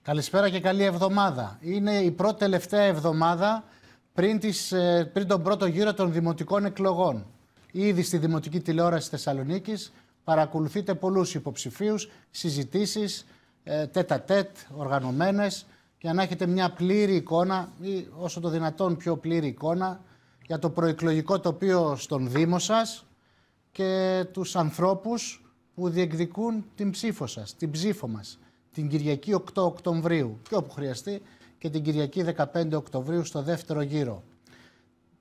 Καλησπέρα και καλή εβδομάδα. Είναι η πρώτη τελευταία εβδομάδα πριν τον πρώτο γύρο των δημοτικών εκλογών. Ήδη στη Δημοτική Τηλεόραση Θεσσαλονίκης παρακολουθείτε πολλούς υποψηφίους, συζητήσεις, τέτα-τέτ, οργανωμένες, για να έχετε μια πλήρη εικόνα ή όσο το δυνατόν πιο πλήρη εικόνα για το προεκλογικό τοπίο στον Δήμο σας και τους ανθρώπους που διεκδικούν την ψήφο σας, την ψήφο μας. Την Κυριακή 8 Οκτωβρίου και όπου χρειαστεί και την Κυριακή 15 Οκτωβρίου στο δεύτερο γύρο.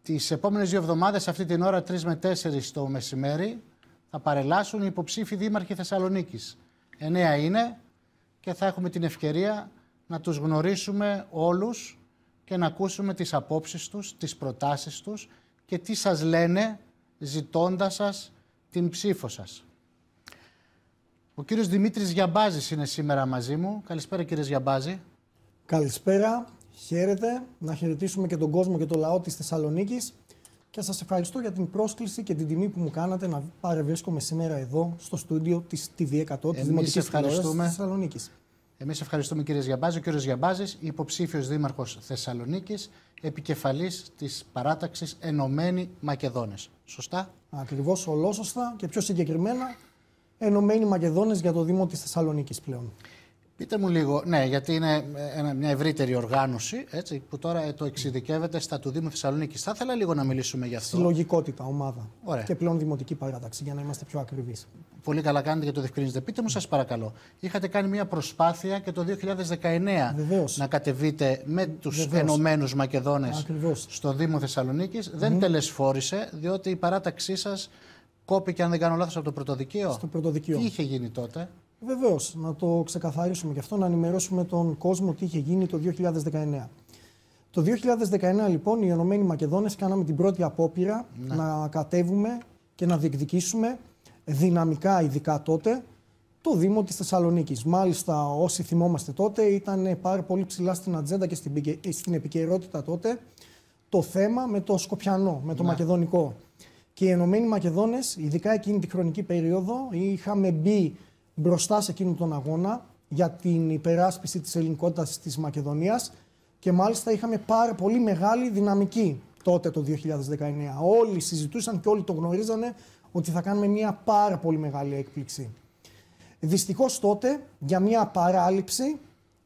Τις επόμενες 2 εβδομάδες αυτή την ώρα 3 με 4 το μεσημέρι θα παρελάσουν οι υποψήφοι δήμαρχοι Θεσσαλονίκης. 9 είναι και θα έχουμε την ευκαιρία να τους γνωρίσουμε όλους και να ακούσουμε τις απόψεις τους, τις προτάσεις τους και τι σας λένε ζητώντας σας την ψήφο σας. Ο κύριος Δημήτρης Γιαμπάζης είναι σήμερα μαζί μου. Καλησπέρα κύριε Γιαμπάζη. Καλησπέρα, χαίρετε. Να χαιρετήσουμε και τον κόσμο και το λαό της Θεσσαλονίκης και σας ευχαριστώ για την πρόσκληση και την τιμή που μου κάνατε να παρευρίσκομαι σήμερα εδώ στο στούντιο της TV100 της Δημοτικής Τηλεόρασης της Θεσσαλονίκης. Εμείς ευχαριστούμε κύριε Γιαμπάζη. Ο κύριος Γιαμπάζης, υποψήφιος δήμαρχος Θεσσαλονίκης, επικεφαλής της παράταξης Ενωμένοι Μακεδόνες. Σωστά? Ακριβώς, ολόσωστα και πιο συγκεκριμένα Ενωμένοι Μακεδόνες για το Δήμο της Θεσσαλονίκης πλέον. Πείτε μου λίγο, ναι, γιατί είναι μια ευρύτερη οργάνωση, έτσι, που τώρα το εξειδικεύεται στα του Δήμου Θεσσαλονίκης. Θα ήθελα λίγο να μιλήσουμε γι' αυτό. Συλλογικότητα, ομάδα. Ωραία. Και πλέον δημοτική παράταξη, για να είμαστε πιο ακριβείς. Πολύ καλά κάνετε και το διευκρινίζετε. Πείτε μου, σας παρακαλώ, είχατε κάνει μια προσπάθεια και το 2019 Βεβαίως. να κατεβείτε με τους Ενωμένους Μακεδόνες Ακριβώς. στο Δήμο Θεσσαλονίκης. Δεν τελεσφόρησε, διότι η παράταξή σας κόπηκε, αν δεν κάνω λάθος, από το πρωτοδικείο. Στο πρωτοδικείο. Τι είχε γίνει τότε? Βεβαίως, να το ξεκαθαρίσουμε και αυτό, να ενημερώσουμε τον κόσμο τι είχε γίνει το 2019. Το 2019 λοιπόν οι Ενωμένοι Μακεδόνες κάναμε την πρώτη απόπειρα να κατέβουμε και να διεκδικήσουμε δυναμικά, ειδικά τότε, το Δήμο της Θεσσαλονίκης. Μάλιστα όσοι θυμόμαστε τότε ήταν πάρα πολύ ψηλά στην ατζέντα και στην επικαιρότητα τότε το θέμα με το Σκοπιανό, με το Μακεδονικό. Και οι Ενωμένοι Μακεδόνες, ειδικά εκείνη τη χρονική περίοδο, είχαμε μπει μπροστά σε εκείνον τον αγώνα για την υπεράσπιση της ελληνικότητας της Μακεδονίας και μάλιστα είχαμε πάρα πολύ μεγάλη δυναμική τότε το 2019. Όλοι συζητούσαν και όλοι το γνωρίζανε ότι θα κάνουμε μια πάρα πολύ μεγάλη έκπληξη. Δυστυχώς τότε, για μια παράληψη,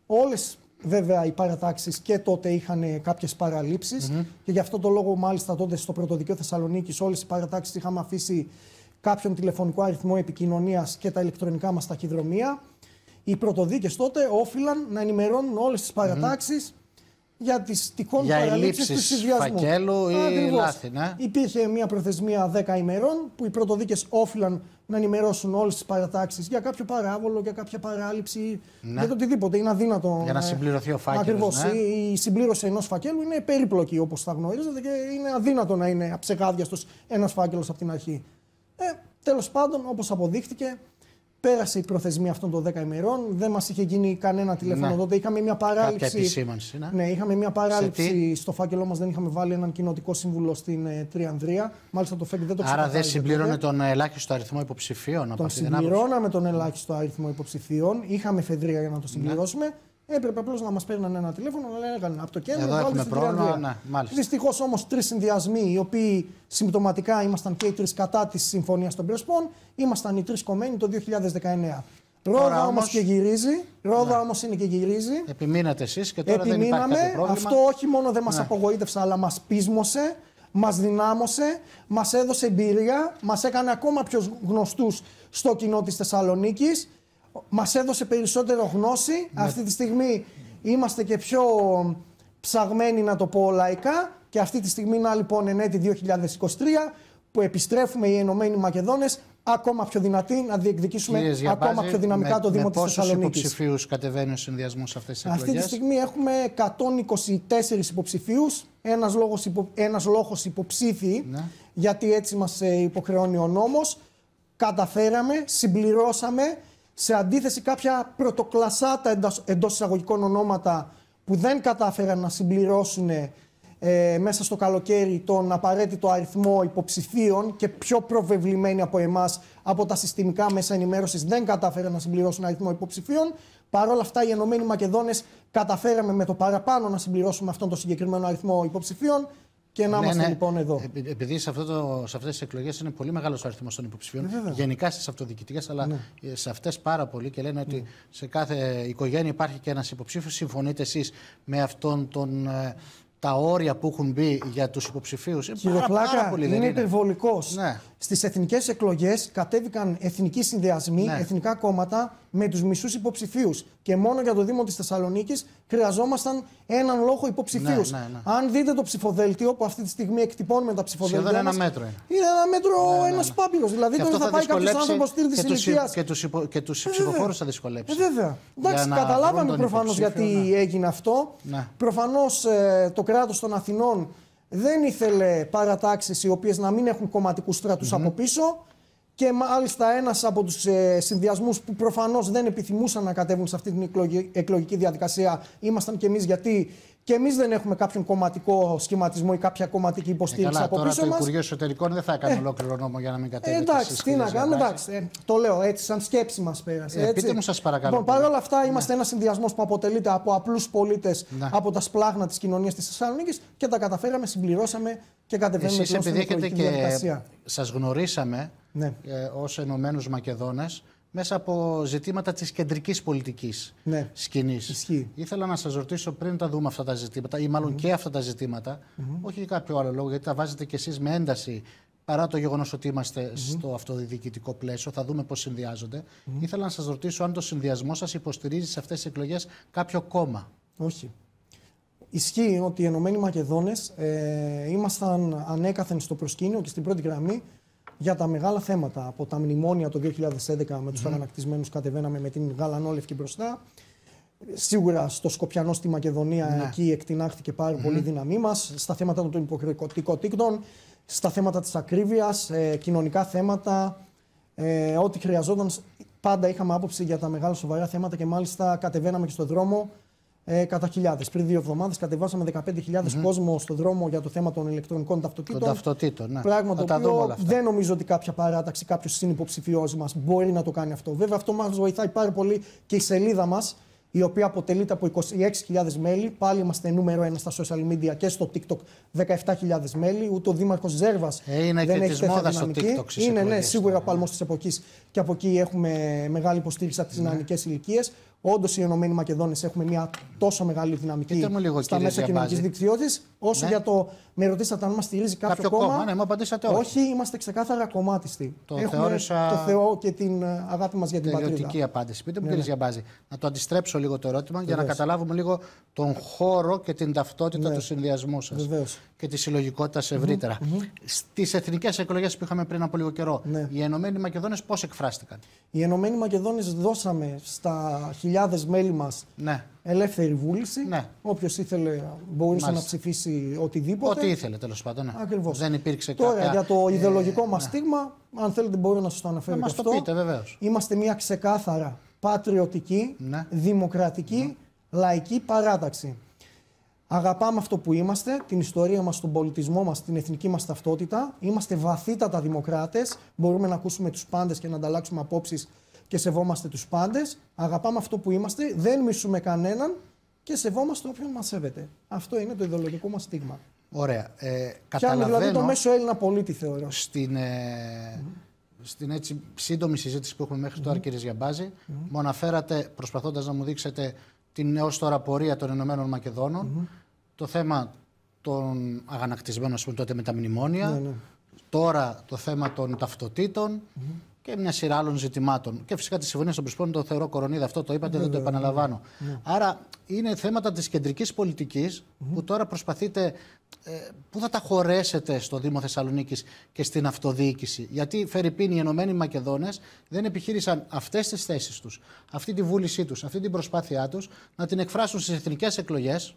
όλες βέβαια οι παρατάξεις και τότε είχαν κάποιες παραλήψεις και γι' αυτό το λόγο μάλιστα τότε στο Πρωτοδικείο Θεσσαλονίκης όλες οι παρατάξεις είχαμε αφήσει κάποιον τηλεφωνικό αριθμό επικοινωνίας και τα ηλεκτρονικά μας ταχυδρομεία. Οι πρωτοδίκες τότε όφυλαν να ενημερώνουν όλες τις παρατάξεις για τις τυχόν παραλήψεις του συνδυασμού. Φακέλου ή λάθη, ναι. Υπήρχε μια προθεσμία 10 ημερών που οι πρωτοδίκες όφυλαν να ενημερώσουν όλες τις παρατάξεις για κάποιο παράβολο, για κάποια παράληψη, για το οτιδήποτε. Είναι αδύνατο. Για να συμπληρωθεί ο φάκελος. Ακριβώς. Ναι. Η συμπλήρωση ενός φακέλου είναι περίπλοκη, όπως θα γνωρίζετε, και είναι αδύνατο να είναι αψεγάδιαστος ένας φάκελος από την αρχή. Τέλος πάντων, όπως αποδείχτηκε, πέρασε η προθεσμία αυτών των 10 ημερών. Δεν μας είχε γίνει κανένα τηλέφωνο τότε. Είχαμε μια παράληψη. Κάποια επισήμανση, ναι, είχαμε μια παράληψη στο φάκελό μας. Δεν είχαμε βάλει έναν κοινοτικό σύμβουλο στην Τριανδρία. Μάλιστα το ΦΕΚ δεν το ξεκαθάριζε. Άρα δεν συμπλήρωνε τον ελάχιστο αριθμό υποψηφίων. Τον συμπληρώναμε τον ελάχιστο αριθμό υποψηφίων. Είχαμε εφεδρεία για να το συμπληρώσουμε. Έπρεπε απλώς να μας παίρνουν ένα τηλέφωνο, να λέγανε από το κέντρο. Εδώ έχουμε πρόβλημα. Δυστυχώς όμως 3 συνδυασμοί, οι οποίοι συμπτωματικά ήμασταν και οι 3 κατά της Συμφωνίας των Πρεσπών, ήμασταν οι 3 κομμένοι το 2019. Ρόδα όμως και γυρίζει. Ρόδα όμως είναι και γυρίζει. Επιμείνατε εσείς και τώρα δεν υπάρχει κάποιο πρόβλημα. Αυτό όχι μόνο δεν μας απογοήτευσε, αλλά μας πείσμωσε, μας δυνάμωσε, μας έδωσε εμπειρία, μας έκανε ακόμα πιο γνωστούς στο κοινό της Θεσσαλονίκης. Μας έδωσε περισσότερο γνώση. Αυτή τη στιγμή είμαστε και πιο ψαγμένοι, να το πω λαϊκά. Και αυτή τη στιγμή, να λοιπόν, εν έτη 2023, που επιστρέφουμε οι Ενωμένοι Μακεδόνες ακόμα πιο δυνατοί να διεκδικήσουμε ακόμα πιο δυναμικά το Δήμο της Θεσσαλονίκης. Πόσους υποψηφίους κατεβαίνει ο συνδυασμός αυτές τις εκλογές? Αυτή τη στιγμή έχουμε 124 υποψηφίους, ένας λόγος υποψήφιοι, γιατί έτσι μας υποχρεώνει ο νόμος. Καταφέραμε, συμπληρώσαμε. Σε αντίθεση κάποια πρωτοκλασσάτα εντός εισαγωγικών ονόματα που δεν κατάφεραν να συμπληρώσουν μέσα στο καλοκαίρι τον απαραίτητο αριθμό υποψηφίων και πιο προβεβλημένοι από εμάς από τα συστημικά μέσα ενημέρωσης δεν κατάφεραν να συμπληρώσουν αριθμό υποψηφίων. Παρ' όλα αυτά, οι Ενωμένοι Μακεδόνες καταφέραμε με το παραπάνω να συμπληρώσουμε αυτόν τον συγκεκριμένο αριθμό υποψηφίων και να είμαστε λοιπόν εδώ. Επειδή σε αυτές τις εκλογές είναι πολύ μεγάλος ο αριθμός των υποψηφίων, γενικά στις αυτοδιοικητικές, αλλά σε αυτές πάρα πολύ, και λένε ότι σε κάθε οικογένεια υπάρχει και ένας υποψήφιος. Συμφωνείτε εσείς με αυτόν τα όρια που έχουν μπει για τους υποψηφίους? Κύριε Πλάκα, είναι υπερβολικός. Ναι. Στις εθνικές εκλογές κατέβηκαν εθνικοί συνδυασμοί, εθνικά κόμματα με τους μισούς υποψηφίους. Και μόνο για το Δήμο της Θεσσαλονίκης χρειαζόμασταν έναν λόγο υποψηφίους. Αν δείτε το ψηφοδέλτιο, που αυτή τη στιγμή εκτυπώνουμε τα ψηφοδέλτια. Σχεδόν ένα μέτρο είναι. Είναι ένα μέτρο, ένας πάπυρος. Δηλαδή τώρα θα πάει κάποιος άνθρωπος τρίτης ηλικίας. Και τους ψηφοφόρους θα δυσκολέψει. Βέβαια. Εντάξει, καταλάβαμε προφανώς γιατί έγινε αυτό. Προφανώς το κράτος των Αθηνών δεν ήθελε παρατάξεις οι οποίες να μην έχουν κομματικούς στρατούς από πίσω. Και μάλιστα ένας από τους συνδυασμούς που προφανώς δεν επιθυμούσαν να κατέβουν σε αυτή την εκλογική διαδικασία ήμασταν και εμείς, γιατί και εμείς δεν έχουμε κάποιον κομματικό σχηματισμό ή κάποια κομματική υποστήριξη από πίσω μας. Τώρα το Υπουργείο Εσωτερικών δεν θα έκανε ολόκληρο νόμο για να μην κατέβει. Εντάξει, τι να κάνουμε, εντάξει. Το λέω έτσι, σαν σκέψη μας πέρασε. Πείτε μου, σας παρακαλώ. Λοιπόν, παρ' όλα αυτά, είμαστε ένας συνδυασμός που αποτελείται από απλούς πολίτες από τα σπλάχνα της κοινωνίας της Θεσσαλονίκης και τα καταφέραμε, συμπληρώσαμε και κατεβαίνουμε πλέον στην εκλογική διαδικασία. Σας γνωρίσαμε ως Ενωμένους Μακεδόνες μέσα από ζητήματα της κεντρικής πολιτικής σκηνής. Ισχύει. Ήθελα να σας ρωτήσω, πριν τα δούμε αυτά τα ζητήματα, ή μάλλον και αυτά τα ζητήματα, όχι για κάποιο άλλο λόγο, γιατί τα βάζετε κι εσείς με ένταση, παρά το γεγονός ότι είμαστε στο αυτοδιοικητικό πλαίσιο, θα δούμε πώς συνδυάζονται. Ήθελα να σας ρωτήσω αν το συνδυασμό σας υποστηρίζει σε αυτές τις εκλογές κάποιο κόμμα. Όχι. Ισχύει ότι οι Ενωμένοι Μακεδόνες ήμασταν ανέκαθεν στο προσκήνιο και στην πρώτη γραμμή για τα μεγάλα θέματα. Από τα μνημόνια το 2011 με τους αγανακτισμένους κατεβαίναμε με την γαλανόλευκη μπροστά. Σίγουρα στο Σκοπιανό στη Μακεδονία εκεί εκτινάχθηκε πάρα πολύ δύναμή μας. Στα θέματα των υποχρεωτικών, στα θέματα της ακρίβειας, κοινωνικά θέματα, ό,τι χρειαζόταν. Πάντα είχαμε άποψη για τα μεγάλα σοβαρά θέματα και μάλιστα κατεβαίναμε και στο δρόμο κατά χιλιάδες. Πριν 2 εβδομάδες κατεβάσαμε 15.000 κόσμο στο δρόμο για το θέμα των ηλεκτρονικών ταυτοτήτων. Πράγμα το οποίο δεν νομίζω ότι κάποια παράταξη, κάποιος συνυποψηφιός μας μπορεί να το κάνει αυτό. Βέβαια, αυτό μας βοηθάει πάρα πολύ και η σελίδα μας, η οποία αποτελείται από 26.000 μέλη. Πάλι είμαστε νούμερο 1 στα social media και στο TikTok, 17.000 μέλη. Ούτε ο Δήμαρχος Ζέρβας δεν έχει τέτοια δυναμική. Είναι σίγουρα παλμός της εποχής και από εκεί έχουμε μεγάλη υποστήριξη από τις νεανικές ηλικίες. Όντως, οι Ενωμένοι Μακεδόνες έχουμε μια τόσο μεγάλη δυναμική στα μέσα κοινωνικής δικτύωσης. Όσο για το. Με ρωτήσατε αν μας στηρίζει κάποιο κόμμα. Ναι, μου απαντήσατε όχι. Όχι, είμαστε ξεκάθαρα κομμάτιστοι. Έχουμε το Θεό και την αγάπη μας για την πατρίδα. Τελειωτική απάντηση. Πείτε μου, κύριε Γιαμπάζη, να το αντιστρέψω λίγο το ερώτημα για να καταλάβουμε λίγο τον χώρο και την ταυτότητα του συνδυασμού σας και τη συλλογικότητα ευρύτερα. Στις εθνικές εκλογές που είχαμε πριν από λίγο καιρό, οι Ενωμένοι Μακεδόνες πώς εκφράστηκαν? Οι Ενωμένοι Μακεδόνες δώσαμε στα χιλιάδες μέλη μας ελεύθερη βούληση. Όποιος ήθελε μπορούσε να ψηφίσει οτιδήποτε. Ό,τι ήθελε, τέλος πάντων. Ακριβώς. Δεν υπήρξε Τώρα για το ιδεολογικό μας στίγμα, αν θέλετε μπορώ να σας το αναφέρω και αυτό. Το πείτε, βεβαίως. Είμαστε μια ξεκάθαρα πατριωτική, δημοκρατική, λαϊκή παράταξη. Αγαπάμε αυτό που είμαστε, την ιστορία μας, τον πολιτισμό μας, την εθνική μας ταυτότητα. Είμαστε βαθύτατα δημοκράτες. Μπορούμε να ακούσουμε τους πάντες και να ανταλλάξουμε απόψεις και σεβόμαστε τους πάντες. Αγαπάμε αυτό που είμαστε, δεν μισούμε κανέναν και σεβόμαστε όποιον μας σέβεται. Αυτό είναι το ιδεολογικό μας στίγμα. Ωραία. Καταλαβαίνω δηλαδή το μέσο Έλληνα πολίτη, θεωρώ. Στην έτσι σύντομη συζήτηση που έχουμε μέχρι τώρα, κύριε Γιαμπάζη, μου αναφέρατε, προσπαθώντας να μου δείξετε την έως τώρα πορεία των Ηνωμένων Μακεδόνων, το θέμα των αγανακτισμένων, ας πούμε, τότε με τα μνημόνια, τώρα το θέμα των ταυτοτήτων και μια σειρά άλλων ζητημάτων. Και φυσικά τη συμφωνία των Πρεσπών, το θεωρώ κορονίδα, αυτό το είπατε, δεν το επαναλαμβάνω. Άρα είναι θέματα της κεντρικής πολιτικής που τώρα προσπαθείτε, πού θα τα χωρέσετε στο Δήμο Θεσσαλονίκης και στην αυτοδιοίκηση. Γιατί φερειπίν οι Ενωμένοι Μακεδόνες δεν επιχείρησαν αυτές τις θέσεις τους, αυτή τη βούλησή τους, αυτή την προσπάθειά τους να την εκφράσουν στις εθνικές εκλογές.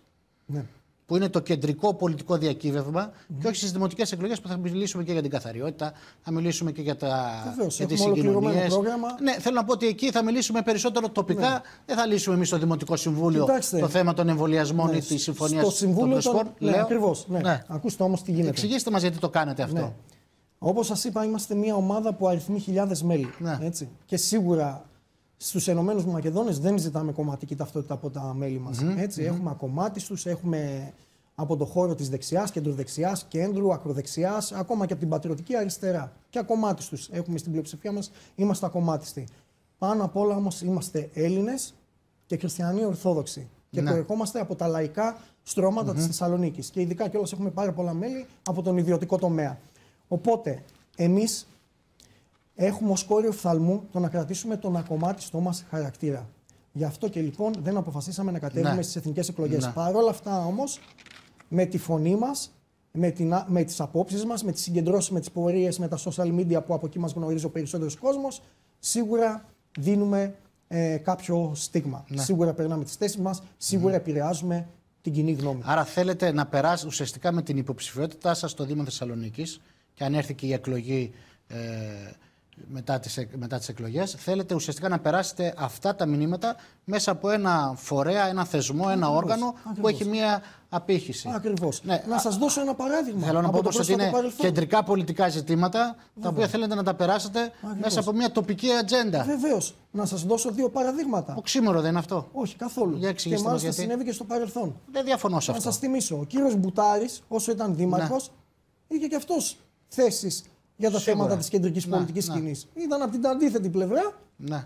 που είναι το κεντρικό πολιτικό διακύβευμα, και όχι στις δημοτικές εκλογές που θα μιλήσουμε και για την καθαριότητα, θα μιλήσουμε και για τις συγκοινωνίες. Ναι, θέλω να πω ότι εκεί θα μιλήσουμε περισσότερο τοπικά. Ναι. Δεν θα λύσουμε εμείς στο Δημοτικό Συμβούλιο το θέμα των εμβολιασμών ή της συμφωνίας των Πρεσπών. Ναι, ακριβώς. Ναι. Ναι. Ακούστε όμως τι γίνεται. Εξηγήστε μας γιατί το κάνετε αυτό. Ναι. Όπως σας είπα, είμαστε μια ομάδα που αριθμεί χιλιάδες μέλη. Ναι. Έτσι. Και σίγουρα στους Ενωμένους Μακεδόνες δεν ζητάμε κομματική ταυτότητα από τα μέλη μας. Έχουμε ακομμάτιστους, έχουμε από το χώρο της δεξιάς, κεντροδεξιάς, κέντρου, ακροδεξιάς, ακόμα και από την πατριωτική αριστερά. Και ακομμάτιστους έχουμε στην πλειοψηφία μας, είμαστε ακομμάτιστοι. Πάνω απ' όλα όμως είμαστε Έλληνες και χριστιανοί Ορθόδοξοι. Και προερχόμαστε από τα λαϊκά στρώματα της Θεσσαλονίκης. Και ειδικά κιόλας έχουμε πάρα πολλά μέλη από τον ιδιωτικό τομέα. Οπότε, εμείς έχουμε ως κόριο φθαλμού το να κρατήσουμε τον ακομμάτιστό μας χαρακτήρα. Γι' αυτό και λοιπόν δεν αποφασίσαμε να κατέβουμε στις εθνικές εκλογές. Παρ' όλα αυτά όμως, με τη φωνή μας, με τις απόψεις μας, με τις συγκεντρώσεις, με τις πορείες, με τα social media που από εκεί μας γνωρίζει ο περισσότερος κόσμος, σίγουρα δίνουμε κάποιο στίγμα. Σίγουρα περνάμε τις θέσεις μας, σίγουρα επηρεάζουμε την κοινή γνώμη. Άρα θέλετε να περάσετε ουσιαστικά με την υποψηφιότητά σας στο Δήμο Θεσσαλονίκης, και αν έρθει και η εκλογή μετά τις εκλογές, θέλετε ουσιαστικά να περάσετε αυτά τα μηνύματα μέσα από ένα φορέα, ένα θεσμό, ένα όργανο που έχει μία απήχηση. Ακριβώς. Ναι. Να σας δώσω ένα παράδειγμα. Θέλω να πω ότι είναι κεντρικά πολιτικά ζητήματα τα οποία θέλετε να τα περάσετε μέσα από μια τοπική ατζέντα. Βεβαίως. Να σας δώσω 2 παραδείγματα. Οξύμορο δεν είναι αυτό? Όχι, καθόλου. Και μάλιστα συνέβη και στο παρελθόν. Δεν διαφωνώ σε αυτό. Να σας θυμίσω, ο κύριος Μπουτάρης, όσο ήταν δήμαρχος, είχε και αυτός θέσεις για τα θέματα της κεντρικής πολιτικής σκηνής. Ήταν από την αντίθετη πλευρά,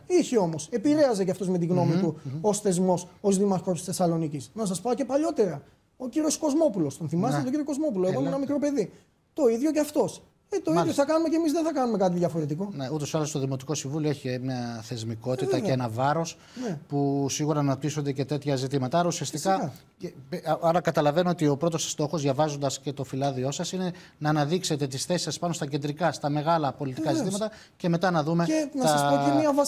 είχε όμως. Επηρέαζε και αυτός με την γνώμη του ως θεσμός, ως δήμαρχος της Θεσσαλονίκης. Να σας πάω και παλιότερα. Ο κύριος Κοσμόπουλος. Τον θυμάστε τον κύριο Κοσμόπουλο? Εγώ ήμουν ένα μικρό παιδί. Το ίδιο και αυτός. Το ίδιο θα κάνουμε και εμείς, δεν θα κάνουμε κάτι διαφορετικό. Ναι, ούτως ή άλλως το Δημοτικό Συμβούλιο έχει μια θεσμικότητα και ένα βάρος που σίγουρα αναπτύσσονται και τέτοια ζητήματα. Άρα ουσιαστικά. Άρα καταλαβαίνω ότι ο πρώτος στόχος, διαβάζοντας και το φυλάδιό σας, είναι να αναδείξετε τις θέσεις σας πάνω στα κεντρικά, στα μεγάλα πολιτικά ζητήματα και μετά να δούμε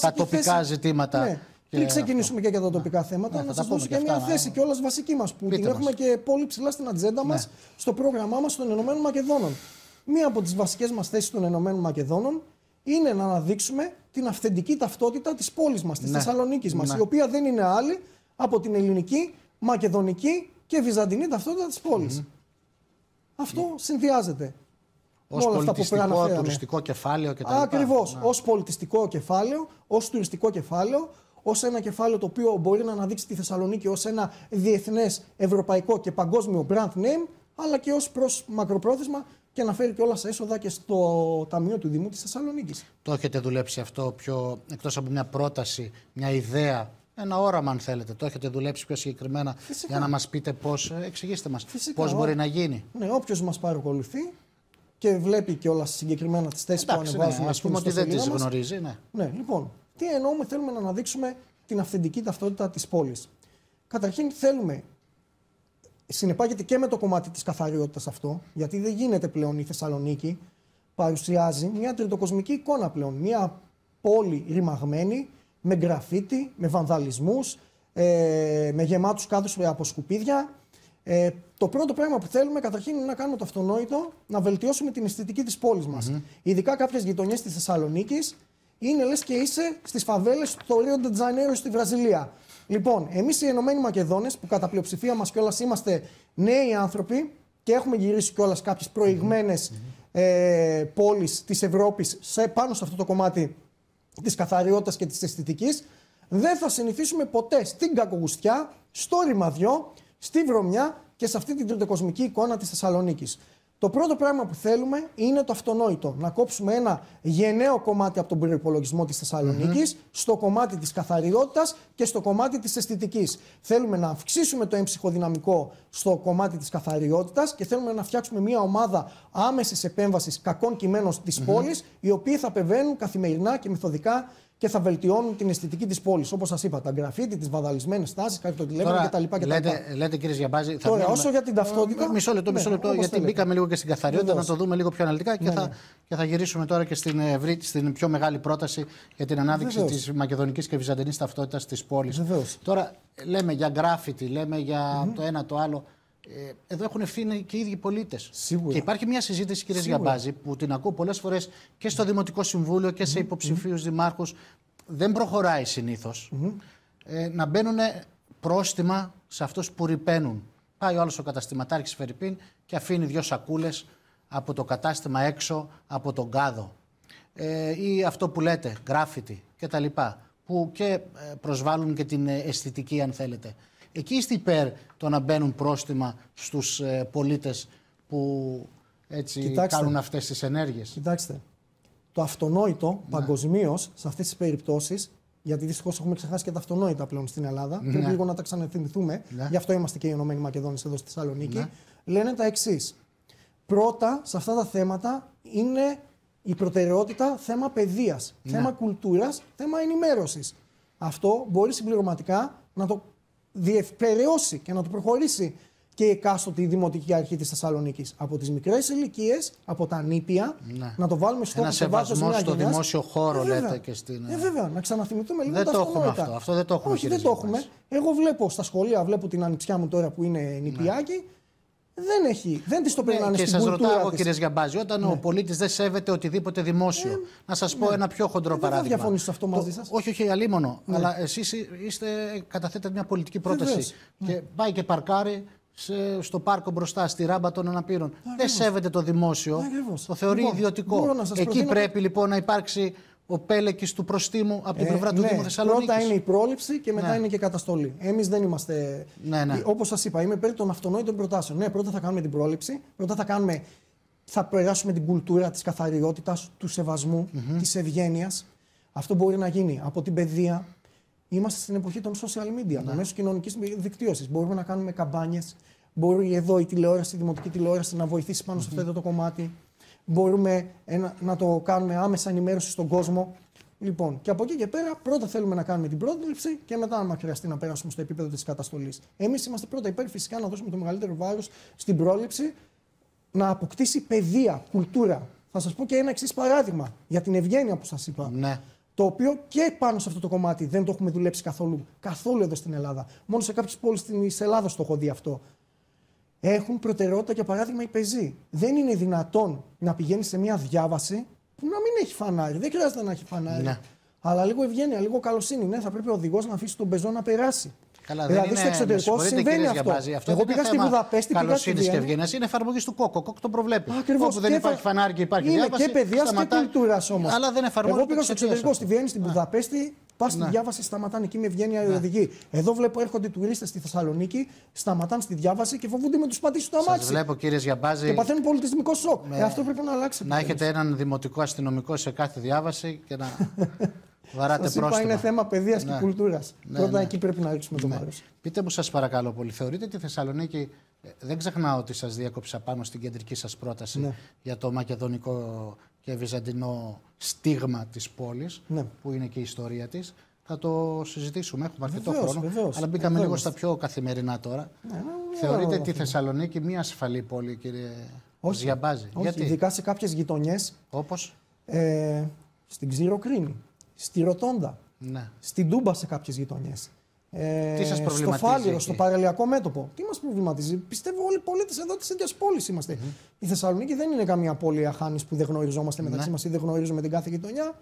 τα τοπικά ζητήματα. Ναι. Πριν ξεκινήσουμε και για τα τοπικά θέματα, να σας δώσω και μια θέση κιόλας βασική μας που την έχουμε και πολύ ψηλά στην ατζέντα μας, στο πρόγραμμά μας των Ηνωμένων Μακεδόνων. Μία από τις βασικές μας θέσεις των Ηνωμένων Μακεδόνων είναι να αναδείξουμε την αυθεντική ταυτότητα της πόλης μας, της Θεσσαλονίκης μας, η οποία δεν είναι άλλη από την ελληνική, μακεδονική και βυζαντινή ταυτότητα της πόλης. Αυτό συνδυάζεται. Ως πολιτιστικό, τουριστικό κεφάλαιο κτλ. Ακριβώς. Ως πολιτιστικό κεφάλαιο, ως τουριστικό κεφάλαιο, ως ένα κεφάλαιο το οποίο μπορεί να αναδείξει τη Θεσσαλονίκη ως ένα διεθνές, ευρωπαϊκό και παγκόσμιο brand name, αλλά και ως προς μακροπρόθεσμα και να φέρει και όλα σε έσοδα και στο Ταμείο του Δήμου της Θεσσαλονίκης. Το έχετε δουλέψει αυτό πιο, εκτός από μια πρόταση, μια ιδέα, ένα όραμα αν θέλετε, το έχετε δουλέψει πιο συγκεκριμένα? Φυσικά. Για να μας πείτε πώς, εξηγήστε μας, πώς μπορεί να γίνει? Ναι, όποιος μας παρακολουθεί και βλέπει και όλα συγκεκριμένα τις θέσεις που ανεβάζουμε. Ναι, ας πούμε ότι δεν τις γνωρίζει. Ναι, λοιπόν, τι εννοούμε? Θέλουμε να αναδείξουμε την αυθεντική ταυτότητα της πόλης. Καταρχήν θέλουμε, συνεπάγεται και με το κομμάτι της καθαριότητας αυτό, γιατί δεν γίνεται πλέον η Θεσσαλονίκη, παρουσιάζει μια τριτοκοσμική εικόνα πλέον. Μια πόλη ρημαγμένη, με γκραφίτι, με βανδαλισμούς, με γεμάτους κάδους από σκουπίδια. Το πρώτο πράγμα που θέλουμε καταρχήν είναι να κάνουμε το αυτονόητο, να βελτιώσουμε την αισθητική της πόλης μας. Ειδικά κάποιες γειτονιές της Θεσσαλονίκης είναι λες και είσαι στις φαβέλες του Ρίο ντε Τζανέιρο στη Βραζιλία. Λοιπόν, εμείς οι Ενωμένοι Μακεδόνες, που κατά πλειοψηφία μας κιόλας είμαστε νέοι άνθρωποι και έχουμε γυρίσει κιόλας κάποιες προηγμένες πόλεις της Ευρώπης πάνω σε αυτό το κομμάτι της καθαριότητας και της αισθητικής, δεν θα συνηθίσουμε ποτέ στην κακογουστιά, στο ρημαδιό, στη βρωμιά και σε αυτή την τριτοκοσμική εικόνα της Θεσσαλονίκης. Το πρώτο πράγμα που θέλουμε είναι το αυτονόητο. Να κόψουμε ένα γενναίο κομμάτι από τον προϋπολογισμό της Θεσσαλονίκης στο κομμάτι της καθαριότητας και στο κομμάτι της αισθητικής. Θέλουμε να αυξήσουμε το έμψυχο δυναμικό στο κομμάτι της καθαριότητας και θέλουμε να φτιάξουμε μια ομάδα άμεσης επέμβασης κακών κειμένων της πόλης, οι οποίοι θα επεμβαίνουν καθημερινά και μεθοδικά και θα βελτιώνουν την αισθητική της πόλης. Όπως σας είπα, τα γκραφίτι, τις βανδαλισμένες τάσεις, χαρτοτηλέφωνα κτλ. Λέτε κύριε Γιαμπάζη. Τώρα, όσο για την ταυτότητα. Μισό λεπτό, γιατί μπήκαμε λίγο και στην καθαριότητα, να το δούμε λίγο πιο αναλυτικά και θα γυρίσουμε τώρα και στην πιο μεγάλη πρόταση για την ανάδειξη της μακεδονικής και βυζαντινής ταυτότητας της πόλης. Τώρα, λέμε για γκράφιτι, λέμε για το ένα το άλλο. εδώ έχουν ευθύνη και οι ίδιοι πολίτες. Σίγουρα. Και υπάρχει μια συζήτηση, κύριε Γιαμπάζη, που την ακούω πολλές φορές και στο Δημοτικό Συμβούλιο και σε υποψηφίους δημάρχους. Δεν προχωράει συνήθως. Να μπαίνουν πρόστιμα σε αυτούς που ρυπαίνουν. Πάει ο άλλος ο καταστηματάρχης Φερρυπίν και αφήνει 2 σακούλες από το κατάστημα έξω από τον κάδο. Ή αυτό που λέτε, γκράφιτι κτλ. Που και προσβάλλουν και την αισθητική, αν θέλετε. Εκεί είστε υπέρ το να μπαίνουν πρόστιμα στους πολίτες που έτσι κάνουν αυτές τις ενέργειες? Κοιτάξτε, το αυτονόητο παγκοσμίως σε αυτές τις περιπτώσεις, γιατί δυστυχώς έχουμε ξεχάσει και τα αυτονόητα πλέον στην Ελλάδα, πρέπει λίγο να τα ξαναθυμηθούμε, γι' αυτό είμαστε και οι Ηνωμένοι Μακεδόνες εδώ στη Θεσσαλονίκη, λένε τα εξής. Πρώτα, σε αυτά τα θέματα είναι η προτεραιότητα θέμα παιδείας, θέμα κουλτούρας, θέμα ενημέρωσης. Αυτό μπορεί συμπληρωματικά να το διευκαιρεώσει και να το προχωρήσει και η εκάστοτε Δημοτική Αρχή της Θεσσαλονίκης. Από τις μικρές ηλικίες, από τα νήπια, να το βάλουμε στο σεβασμό στο δημόσιο χώρο, λέτε και στην. Βέβαια, να ξαναθυμηθούμε λίγο. Δεν το έχουμε αυτό. Αυτό δεν το έχουμε. Όχι, δεν το έχουμε. Εγώ βλέπω στα σχολεία, βλέπω την ανιψιά μου τώρα που είναι νηπιάκι. Δεν της το περνάνε στην κουλτούρα. Και σας ρωτάω εγώ, κύριε Γιαμπάζη, όταν ο πολίτης δεν σέβεται οτιδήποτε δημόσιο. Να σας πω ένα πιο χοντρό παράδειγμα. Δεν θα διαφωνήσω σε αυτό μαζί σας. Όχι, αλίμονο. Αλλά εσείς καταθέτετε μια πολιτική πρόταση. Και πάει και παρκάρει στο πάρκο μπροστά, στη ράμπα των αναπήρων. Δεν σέβεται το δημόσιο. Το θεωρεί ιδιωτικό. Εκεί πρέπει λοιπόν να υπάρξει ο πέλεκης του προστίμου από την πλευρά του Δήμου Θεσσαλονίκης. Πρώτα είναι η πρόληψη και μετά είναι και η καταστολή. Εμείς δεν είμαστε. Όπως σας είπα, είμαι υπέρ των αυτονόητων προτάσεων. Ναι, πρώτα θα κάνουμε την πρόληψη. Πρώτα θα περάσουμε την κουλτούρα της καθαριότητας, του σεβασμού, της ευγένειας. Αυτό μπορεί να γίνει από την παιδεία. Είμαστε στην εποχή των social media, των μέσων κοινωνικής δικτύωσης. Μπορούμε να κάνουμε καμπάνιες. Μπορεί εδώ η τηλεόραση, η δημοτική τηλεόραση να βοηθήσει πάνω σε αυτό το κομμάτι. Μπορούμε να το κάνουμε άμεσα ενημέρωση στον κόσμο. Λοιπόν, και από εκεί και πέρα, πρώτα θέλουμε να κάνουμε την πρόληψη και μετά, αν χρειαστεί, να περάσουμε στο επίπεδο της καταστολής. Εμείς είμαστε πρώτα υπέρ, φυσικά, να δώσουμε το μεγαλύτερο βάρος στην πρόληψη, να αποκτήσει παιδεία, κουλτούρα. Θα σας πω και ένα εξής παράδειγμα για την ευγένεια που σας είπα. Ναι. Το οποίο και πάνω σε αυτό το κομμάτι δεν το έχουμε δουλέψει καθόλου εδώ στην Ελλάδα. Μόνο σε κάποιες πόλεις της Ελλάδας το έχω δει αυτό. Έχουν προτεραιότητα, για παράδειγμα, οι πεζοί. Δεν είναι δυνατόν να πηγαίνει σε μια διάβαση που να μην έχει φανάρι. Δεν χρειάζεται να έχει φανάρι. Ναι. Αλλά λίγο ευγένεια, λίγο καλοσύνη. Ναι, θα πρέπει ο οδηγός να αφήσει τον πεζό να περάσει. Καλά, δηλαδή στο εξωτερικό συμβαίνει αυτό. Εγώ πήγα στη Βουδαπέστη. Καλοσύνη και ευγένεια είναι εφαρμογή του ΚΟΚ. Ο ΚΟΚ το προβλέπει. Ακριβώς. Όπου δεν υπάρχει φανάρι και υπάρχει διάβαση. Είναι και παιδείας και κουλτούρας όμως. Αλλά δεν εφαρμόζεται. Εγώ πήγα στο εξωτερικό, στη Βιέννη, στην Βουδαπέστη. Πας στη διάβαση, σταματάνε εκεί με ευγένεια οι οδηγοί. Εδώ βλέπω έρχονται τουρίστες στη Θεσσαλονίκη, σταματάνε στη διάβαση και φοβούνται με τους πατήσεις του αμάξι. Σας βλέπω, κύριε Γιαμπάζη. Και παθαίνουν πολιτισμικό σοκ. Αυτό πρέπει να αλλάξει. Να έχετε έναν δημοτικό αστυνομικό σε κάθε διάβαση και να βαράτε πρόστιμα. Είπα, είναι θέμα παιδείας και κουλτούρας. Πρώτα εκεί πρέπει να ρίξουμε το βάρος. Πείτε μου, σας παρακαλώ πολύ, θεωρείτε τη Θεσσαλονίκη. Δεν ξεχνάω ότι σας διέκοψα πάνω στην κεντρική σας πρόταση για το μακεδονικό και βυζαντινό στίγμα της πόλης, που είναι και η ιστορία της. Θα το συζητήσουμε, έχουμε αρκετό χρόνο. Αλλά μπήκαμε λίγο στα πιο καθημερινά τώρα. Θεωρείτε τη Θεσσαλονίκη μια ασφαλή πόλη, κύριε Γιαμπάζη? Όχι, ειδικά σε κάποιες γειτονιές. Όπως? Στην Ξηροκρίνη, στη Ροτόντα, στην Τούμπα σε κάποιες γειτονιές. Τι σας προβληματίζει? Στο Φάληρο, στο παραλιακό μέτωπο. Τι μας προβληματίζει? Πιστεύω όλοι οι πολίτες εδώ της ίδιας πόλης είμαστε. Η Θεσσαλονίκη δεν είναι καμία πόλη αχάνης που δεν γνωριζόμαστε μεταξύ μας ή δεν γνωρίζουμε την κάθε γειτονιά.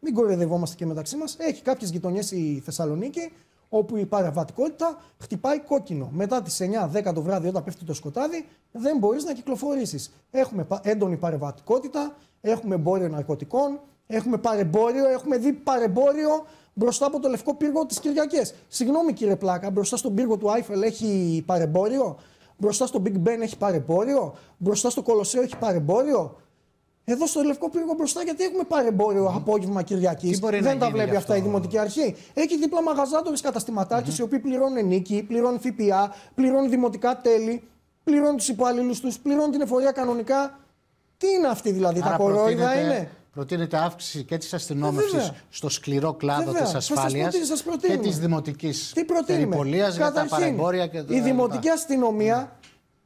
Μην κοροϊδευόμαστε και μεταξύ μας. Έχει κάποιες γειτονιές η Θεσσαλονίκη όπου η παραβατικότητα χτυπάει κόκκινο. Μετά τις 9-10 το βράδυ, όταν πέφτει το σκοτάδι, δεν μπορείς να κυκλοφορήσεις. Έχουμε έντονη παραβατικότητα, έχουμε εμπόριο ναρκωτικών, έχουμε παρεμπόριο, έχουμε δει παρεμπόριο μπροστά από το Λευκό Πύργο τις Κυριακές. Συγγνώμη, κύριε Πλάκα, μπροστά στον πύργο του Άιφελ έχει παρεμπόριο, μπροστά στο Big Ben έχει παρεμπόριο, μπροστά στο Κολοσσέο έχει παρεμπόριο. Εδώ στο Λευκό Πύργο μπροστά, γιατί έχουμε παρεμπόριο απόγευμα Κυριακής. Δεν τα βλέπει αυτά η Δημοτική Αρχή. Έχει δίπλα μαγαζάτορες καταστηματάρχες οι οποίοι πληρώνουν νίκη, πληρώνουν ΦΠΑ, πληρώνουν δημοτικά τέλη, πληρώνουν τους υπαλλήλους τους, πληρώνουν την εφορία κανονικά. Τι είναι αυτή δηλαδή, τα κορόιδα είναι? Προτείνεται αύξηση και της αστυνόμευσης στο σκληρό κλάδο της ασφάλειας και της δημοτικής περιπολίας για τα παρεμπόρια. Η δημοτική αστυνομία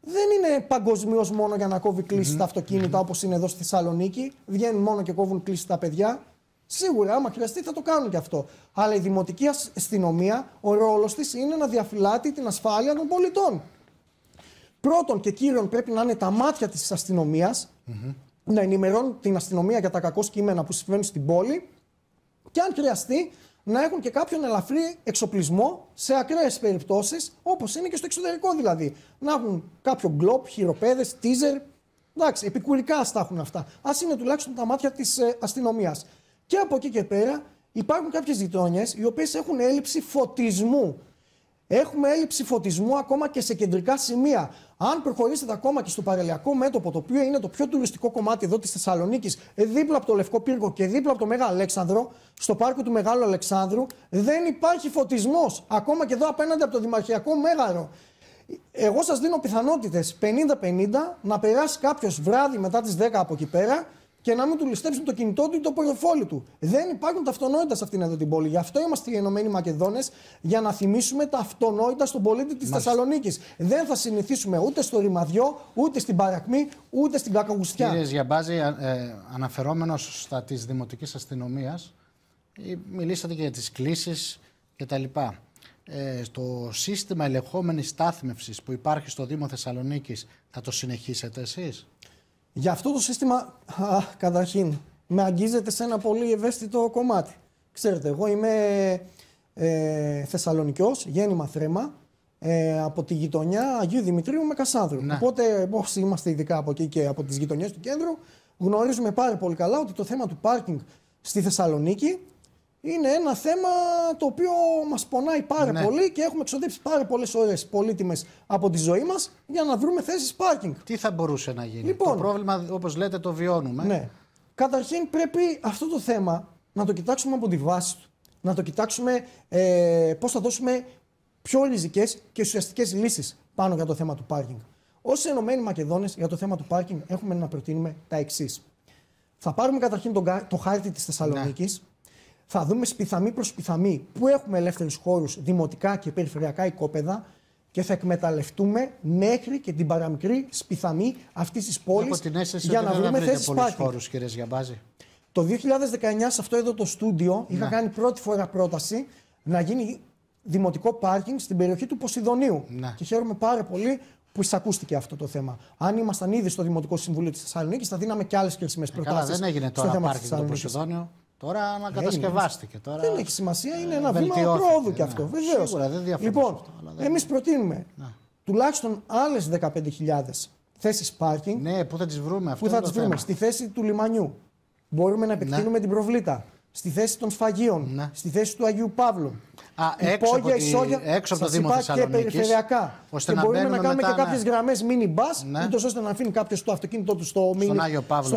δεν είναι παγκοσμίως μόνο για να κόβει κλήσεις στα αυτοκίνητα όπως είναι εδώ στη Θεσσαλονίκη. Βγαίνουν μόνο και κόβουν κλήσεις στα παιδιά. Σίγουρα, άμα χρειαστεί, θα το κάνουν και αυτό. Αλλά η δημοτική αστυνομία, ο ρόλος της είναι να διαφυλάτει την ασφάλεια των πολιτών. Πρώτον και κύριον πρέπει να είναι τα μάτια της αστυνομίας, να ενημερώνουν την αστυνομία για τα κακό κείμενα που συμβαίνουν στην πόλη και αν χρειαστεί να έχουν και κάποιον ελαφρύ εξοπλισμό σε ακραίες περιπτώσεις, όπως είναι και στο εξωτερικό δηλαδή. Να έχουν κάποιο γκλόπ, χειροπέδες, τίζερ. Εντάξει, επικουρικά ας τα έχουν αυτά. Ας είναι τουλάχιστον τα μάτια της αστυνομίας. Και από εκεί και πέρα υπάρχουν κάποιες γειτόνιες οι οποίες έχουν έλλειψη φωτισμού. Έχουμε έλλειψη φωτισμού ακόμα και σε κεντρικά σημεία. Αν προχωρήσετε ακόμα και στο παραλιακό μέτωπο, το οποίο είναι το πιο τουριστικό κομμάτι εδώ της Θεσσαλονίκης, δίπλα από το Λευκό Πύργο και δίπλα από το Μέγα Αλέξανδρο, στο πάρκο του Μεγάλου Αλεξάνδρου, δεν υπάρχει φωτισμός. Ακόμα και εδώ απέναντι από το Δημαρχιακό Μέγαρο. Εγώ σας δίνω πιθανότητες 50-50 να περάσει κάποιος βράδυ μετά τις 10 από εκεί πέρα και να μην του ληστέψουν το κινητό του ή το πορτοφόλι του. Δεν υπάρχουν τα αυτονόητα σε αυτήν εδώ την πόλη. Γι' αυτό είμαστε οι Ενωμένοι Μακεδόνες, για να θυμίσουμε τα αυτονόητα στον πολίτη της Θεσσαλονίκης. Δεν θα συνηθίσουμε ούτε στο ρημαδιό, ούτε στην παρακμή, ούτε στην κακαγουστιά. Κύριε Ζιαμπάζη, αναφερόμενος στα της Δημοτικής Αστυνομίας, μιλήσατε και για τις κλήσεις κτλ. Στο σύστημα ελεγχόμενης στάθμευσης που υπάρχει στο Δήμο Θεσσαλονίκης, θα το συνεχίσετε εσείς? Για αυτό το σύστημα, καταρχήν, με αγγίζεται σε ένα πολύ ευαίσθητο κομμάτι. Ξέρετε, εγώ είμαι Θεσσαλονικιός, γέννημα Θρέμα, από τη γειτονιά Αγίου Δημητρίου με Κασάνδρου. Ναι. Οπότε, όσοι είμαστε ειδικά από εκεί και από τις γειτονιές του κέντρου, γνωρίζουμε πάρα πολύ καλά ότι το θέμα του πάρκινγκ στη Θεσσαλονίκη είναι ένα θέμα το οποίο μας πονάει πάρα πολύ και έχουμε εξοδέψει πάρα πολλές ώρες πολύτιμες από τη ζωή μας για να βρούμε θέσεις πάρκινγκ. Τι θα μπορούσε να γίνει? Λοιπόν, το πρόβλημα, όπως λέτε, το βιώνουμε. Ναι. Καταρχήν πρέπει αυτό το θέμα να το κοιτάξουμε από τη βάση του. Να το κοιτάξουμε πώς θα δώσουμε πιο ριζικές και ουσιαστικές λύσεις πάνω για το θέμα του πάρκινγκ. Ως Ενωμένοι Μακεδόνες για το θέμα του πάρκινγκ έχουμε να προτείνουμε τα εξής. Θα πάρουμε καταρχήν το χάρτη της Θεσσαλονίκης. Θα δούμε σπιθαμή προς σπιθαμή που έχουμε ελεύθερους χώρους, δημοτικά και περιφερειακά οικόπεδα και θα εκμεταλλευτούμε μέχρι και την παραμικρή σπιθαμή αυτής της πόλης για να βρούμε θέσεις πάρκινγκ. Κύριε Ζιαμπάζη. Το 2019 σε αυτό εδώ το στούντιο είχα κάνει πρώτη φορά πρόταση να γίνει δημοτικό πάρκινγκ στην περιοχή του Ποσειδονίου. Και χαίρομαι πάρα πολύ που εισακούστηκε αυτό το θέμα. Αν ήμασταν ήδη στο Δημοτικό Συμβούλιο της Θεσσαλονίκης, θα δίναμε και άλλες χρήσιμες προτάσεις. Δεν έγινε τώρα πάρκινγκ στο Ποσειδόνιο. Τώρα ανακατασκευάστηκε. Τώρα... Δεν έχει σημασία, είναι ένα βήμα προόδου κι αυτό. Βεβαίως. Λοιπόν, εμείς προτείνουμε τουλάχιστον άλλες 15.000 θέσεις πάρκινγκ. Ναι, πού θα τις βρούμε αυτό? Πού θα τις βρούμε? Στη θέση του λιμανιού. Μπορούμε να επεκτείνουμε την προβλήτα. Στη θέση των σφαγείων. Στη θέση του Αγίου Παύλου. Έξω από το Δήμο Θεσσαλονίκης. Και περιφερειακά. Ώστε και να μπορούμε να κάνουμε μετά, και κάποιες γραμμές mini bus, ούτως ώστε να αφήνει κάποιος το αυτοκίνητό του στον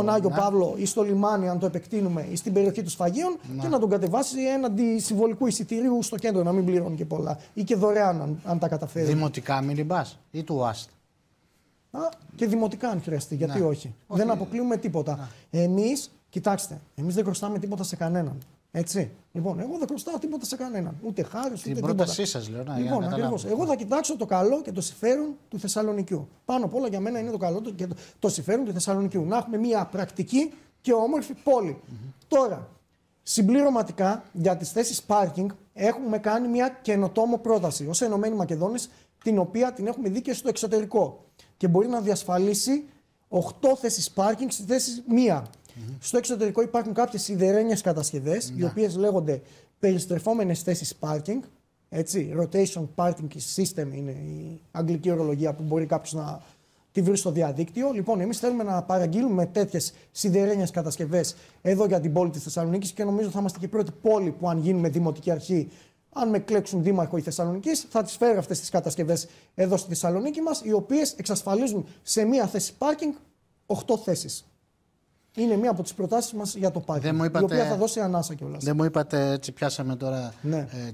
Άγιο Παύλο ή στο λιμάνι, αν το επεκτείνουμε, ή στην περιοχή των σφαγείων και να τον κατεβάσει έναντι συμβολικού εισιτηρίου στο κέντρο, να μην πληρώνει και πολλά. Ή και δωρεάν, αν τα καταφέρει. Δημοτικά mini bus ή του ΟΑΣΤ? Και δημοτικά, αν χρειαστεί. Γιατί όχι? Δεν αποκλείουμε τίποτα. Εμείς, κοιτάξτε, εμείς δεν χρωστάμε τίποτα σε κανέναν. Έτσι. Λοιπόν, εγώ δεν χρωστάω τίποτα σε κανέναν. Ούτε χάρη, ούτε τίποτα. Την πρότασή σας λέω. Λοιπόν, ακριβώς. Εγώ θα κοιτάξω το καλό και το συμφέρον του Θεσσαλονικιού. Πάνω απ' όλα για μένα είναι το καλό και το συμφέρον του Θεσσαλονικιού. Να έχουμε μια πρακτική και όμορφη πόλη. Τώρα, συμπληρωματικά για τις θέσεις πάρκινγκ έχουμε κάνει μια καινοτόμο πρόταση ως Ενωμένοι Μακεδόνες, την οποία την έχουμε δει και στο εξωτερικό. Και μπορεί να διασφαλίσει 8 θέσεις πάρκινγκ στη θέση 1. Στο εξωτερικό υπάρχουν κάποιες σιδερένιες κατασκευές, οι οποίες λέγονται περιστρεφόμενες θέσεις parking. Έτσι, rotation parking system είναι η αγγλική ορολογία που μπορεί κάποιος να τη βρει στο διαδίκτυο. Λοιπόν, εμείς θέλουμε να παραγγείλουμε τέτοιες σιδερένιες κατασκευές εδώ για την πόλη της Θεσσαλονίκης και νομίζω θα είμαστε και η πρώτη πόλη που, αν γίνουμε δημοτική αρχή, αν με κλέξουν δήμαρχο η Θεσσαλονίκης, θα τις φέρω αυτές τις κατασκευές εδώ στη Θεσσαλονίκη μας, οι οποίες εξασφαλίζουν σε μία θέση parking 8 θέσεις. Είναι μία από τις προτάσεις μας για το πάρκινγκ, η οποία θα δώσει ανάσα κιόλας. Δεν μου είπατε, έτσι πιάσαμε τώρα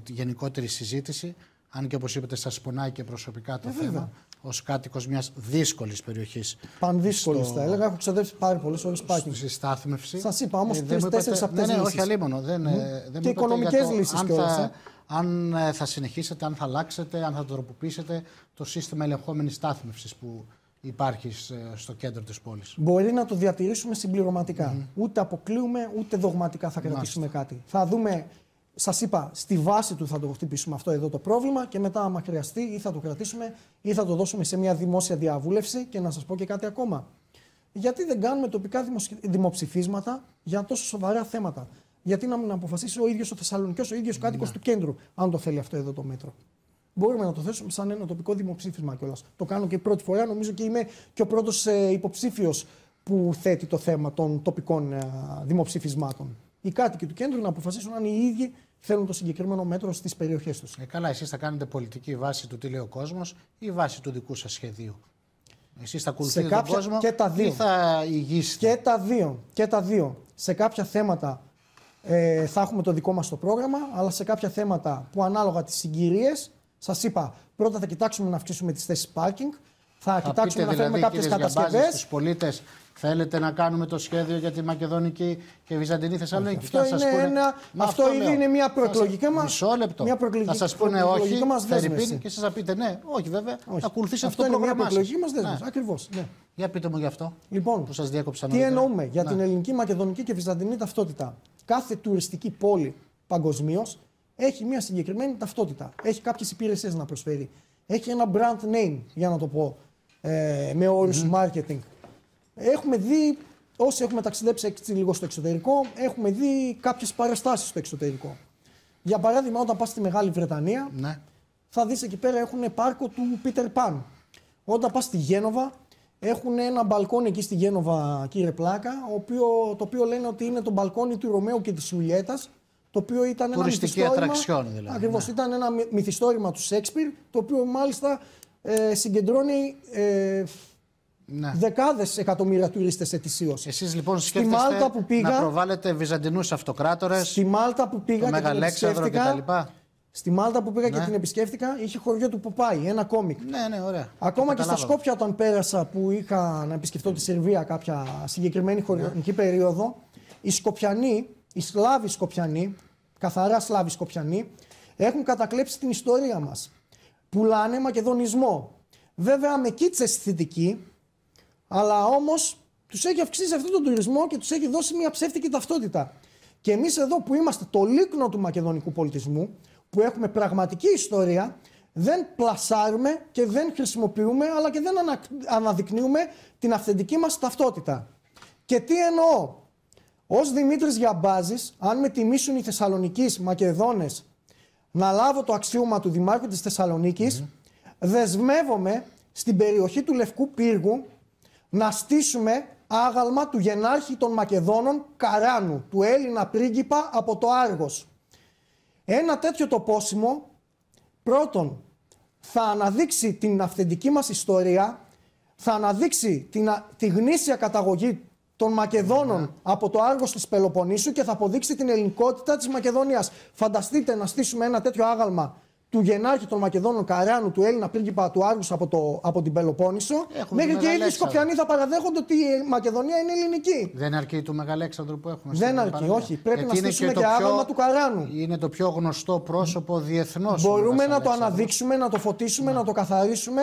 τη γενικότερη συζήτηση, αν και όπως είπατε σας πονάει και προσωπικά το θέμα, ως κάτοικος μιας δύσκολης περιοχής. Πανδύσκολης θα έλεγα, έχω ξοδέψει πάρα πολλές ώρες πάρκινγκ. Στη στάθμευση. Σας είπα όμως 3-4 από τις λύσεις. Όχι αλίμονο. Και οικονομικές λύσεις κιόλας. Αν θα συνεχίσετε, αν θα αλλάξετε, αν θα τροποποιήσετε το σύστημα ελεγχόμενης στάθμευσης που υπάρχει στο κέντρο της πόλης. Μπορεί να το διατηρήσουμε συμπληρωματικά. Ούτε αποκλείουμε, ούτε δογματικά θα κρατήσουμε κάτι. Θα δούμε Σας είπα, στη βάση του θα το χτυπήσουμε αυτό εδώ το πρόβλημα και μετά, άμα χρειαστεί, ή θα το κρατήσουμε ή θα το δώσουμε σε μια δημόσια διαβούλευση. Και να σας πω και κάτι ακόμα. Γιατί δεν κάνουμε τοπικά δημοψηφίσματα για τόσο σοβαρά θέματα? Γιατί να μην αποφασίσει ο ίδιος ο Θεσσαλονικιός, ο ίδιος κάτοικος του κέντρου, αν το θέλει αυτό εδώ το μέτρο? Μπορούμε να το θέσουμε σαν ένα τοπικό δημοψήφισμα κιόλας. Το κάνω και πρώτη φορά, νομίζω και είμαι και ο πρώτος υποψήφιος που θέτει το θέμα των τοπικών δημοψηφισμάτων. Οι κάτοικοι του κέντρου να αποφασίσουν αν οι ίδιοι θέλουν το συγκεκριμένο μέτρο στις περιοχές τους. Καλά, εσείς θα κάνετε πολιτική βάση του τι λέει ο κόσμος ή βάση του δικού σας σχεδίου? Εσείς θα ακολουθείτε τον κόσμο και τα δύο. Ή θα ηγήσετε? Και τα δύο. Σε κάποια θέματα θα έχουμε το δικό μας το πρόγραμμα, αλλά σε κάποια θέματα που ανάλογα τις συγκυρίες, σας είπα, πρώτα θα κοιτάξουμε να αυξήσουμε τις θέσεις πάρκινγκ, θα κοιτάξουμε να φέρουμε κάποιες κατασκευές. Στους πολίτες, θέλετε να κάνουμε το σχέδιο για τη Μακεδονική και Βυζαντινή Θεσσαλονίκη? Αυτό ήδη είναι μια προεκλογική μας. Μισό λεπτό. Θα σας πούνε όχι, Φερρυπίν, και εσείς θα πείτε ναι. Όχι, βέβαια. Θα ακολουθήσετε αυτό το πρόγραμμα. Αυτό είναι μια προεκλογική μας δέσμευση. Ακριβώς. Ναι. Για πείτε μου γι' αυτό. Λοιπόν, που σας διέκοψα τι εννοούμε για την ελληνική, μακεδονική και βυζαντινή ταυτότητα? Κάθε τουριστική πόλη παγκοσμίως έχει μια συγκεκριμένη ταυτότητα. Έχει κάποιες υπηρεσίες να προσφέρει. Έχει ένα brand name, για να το πω με όρους marketing. Έχουμε δει, όσοι έχουμε ταξιδέψει έτσι λίγο στο εξωτερικό, έχουμε δει κάποιες παραστάσεις στο εξωτερικό. Για παράδειγμα, όταν πας στη Μεγάλη Βρετανία, θα δεις εκεί πέρα έχουν πάρκο του Peter Pan. Όταν πας στη Γένοβα, έχουν ένα μπαλκόνι εκεί στη Γένοβα, κύριε Πλάκα, το οποίο λένε ότι είναι το μπαλκόνι του Ρωμαίου και της Ιουλιέτας, το οποίο ήταν ένα ατραξιόν, δηλαδή. Ακριβώς, ήταν ένα μυθιστόρημα του Σέξπιρ, το οποίο μάλιστα συγκεντρώνει δεκάδες εκατομμύρια τουρίστες ετησίως. Εσείς λοιπόν σκέφτεστε να προβάλλετε Βυζαντινούς αυτοκράτορες, στη Μάλτα που πήγα το Μεγαλέξανδρο κτλ. Στη Μάλτα που πήγα και την επισκέφτηκα, είχε χωριό του Ποπάι, ένα κόμικ. Ναι, ωραία. Ακόμα και στα Σκόπια, όταν πέρασα, που είχα να επισκεφτώ τη Σερβία κάποια συγκεκριμένη χρονική περίοδο, οι Σκοπιανοί, οι Σλάβοι Σκοπιανοί, καθαρά Σλάβοι Σκοπιανοί, έχουν κατακλέψει την ιστορία μας. Πουλάνε μακεδονισμό. Βέβαια με κίτσα αισθητική, αλλά όμως τους έχει αυξήσει αυτόν τον τουρισμό και τους έχει δώσει μια ψεύτικη ταυτότητα. Και εμείς εδώ που είμαστε το λίκνο του μακεδονικού πολιτισμού, που έχουμε πραγματική ιστορία, δεν πλασάρουμε και δεν χρησιμοποιούμε, αλλά και δεν αναδεικνύουμε την αυθεντική μας ταυτότητα. Και τι εννοώ? Ως Δημήτρης Γιαμπάζης, αν με τιμήσουν οι Θεσσαλονικείς Μακεδόνες να λάβω το αξίωμα του Δημάρχου της Θεσσαλονίκης, δεσμεύομαι στην περιοχή του Λευκού Πύργου να στήσουμε άγαλμα του γενάρχη των Μακεδόνων Καράνου, του Έλληνα πρίγκιπα από το Άργος. Ένα τέτοιο τοπόσιμο, πρώτον, θα αναδείξει την αυθεντική μας ιστορία, θα αναδείξει τη γνήσια καταγωγή των Μακεδόνων από το Άργος της Πελοποννήσου και θα αποδείξει την ελληνικότητα της Μακεδονίας. Φανταστείτε να στήσουμε ένα τέτοιο άγαλμα του γενάρχη των Μακεδόνων Καράνου, του Έλληνα πρίγκιπα του Άργους από την Πελοπόννησο. Μέχρι και οι ίδιοι Σκοπιανοί θα παραδέχονται ότι η Μακεδονία είναι ελληνική. Δεν αρκεί του Μεγαλέξανδρου που έχουμε? Δεν αρκεί, όχι. Πρέπει να στήσουμε και άγαλμα του Καράνου. Είναι το πιο γνωστό πρόσωπο διεθνώς. Μπορούμε να το αναδείξουμε, να το φωτίσουμε, να το καθαρίσουμε.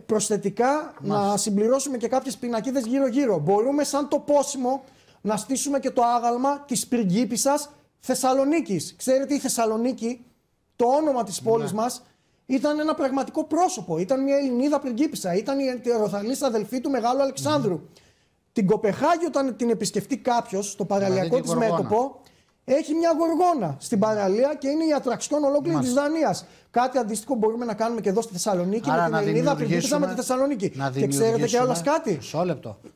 Προσθετικά να συμπληρώσουμε και κάποιες πινακίδες γύρω-γύρω. Μπορούμε σαν τοπόσιμο να στήσουμε και το άγαλμα της πριγκίπισσας Θεσσαλονίκης. Ξέρετε, η Θεσσαλονίκη, το όνομα της πόλης μας, ήταν ένα πραγματικό πρόσωπο. Ήταν μια Ελληνίδα πριγκίπισσα. Ήταν η ετεροθαλής αδελφή του Μεγάλου Αλεξάνδρου. Την Κοπεχάγη, όταν την επισκεφτεί κάποιος στο παραλιακό της μέτωπο, έχει μια γοργόνα στην παραλία και είναι η ατραξιόν ολόκληρη της Δανίας. Κάτι αντίστοιχο μπορούμε να κάνουμε και εδώ στη Θεσσαλονίκη. Άρα με την Ελληνίδα πριγκίπισσα με τη Θεσσαλονίκη. Και ξέρετε και άλλας κάτι?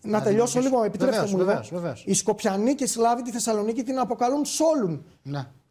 Να τελειώσω λίγο, επιτρέψτε μου λίγο. Οι Σκοπιανοί και οι Σλάβοι τη Θεσσαλονίκη την αποκαλούν Σόλουν.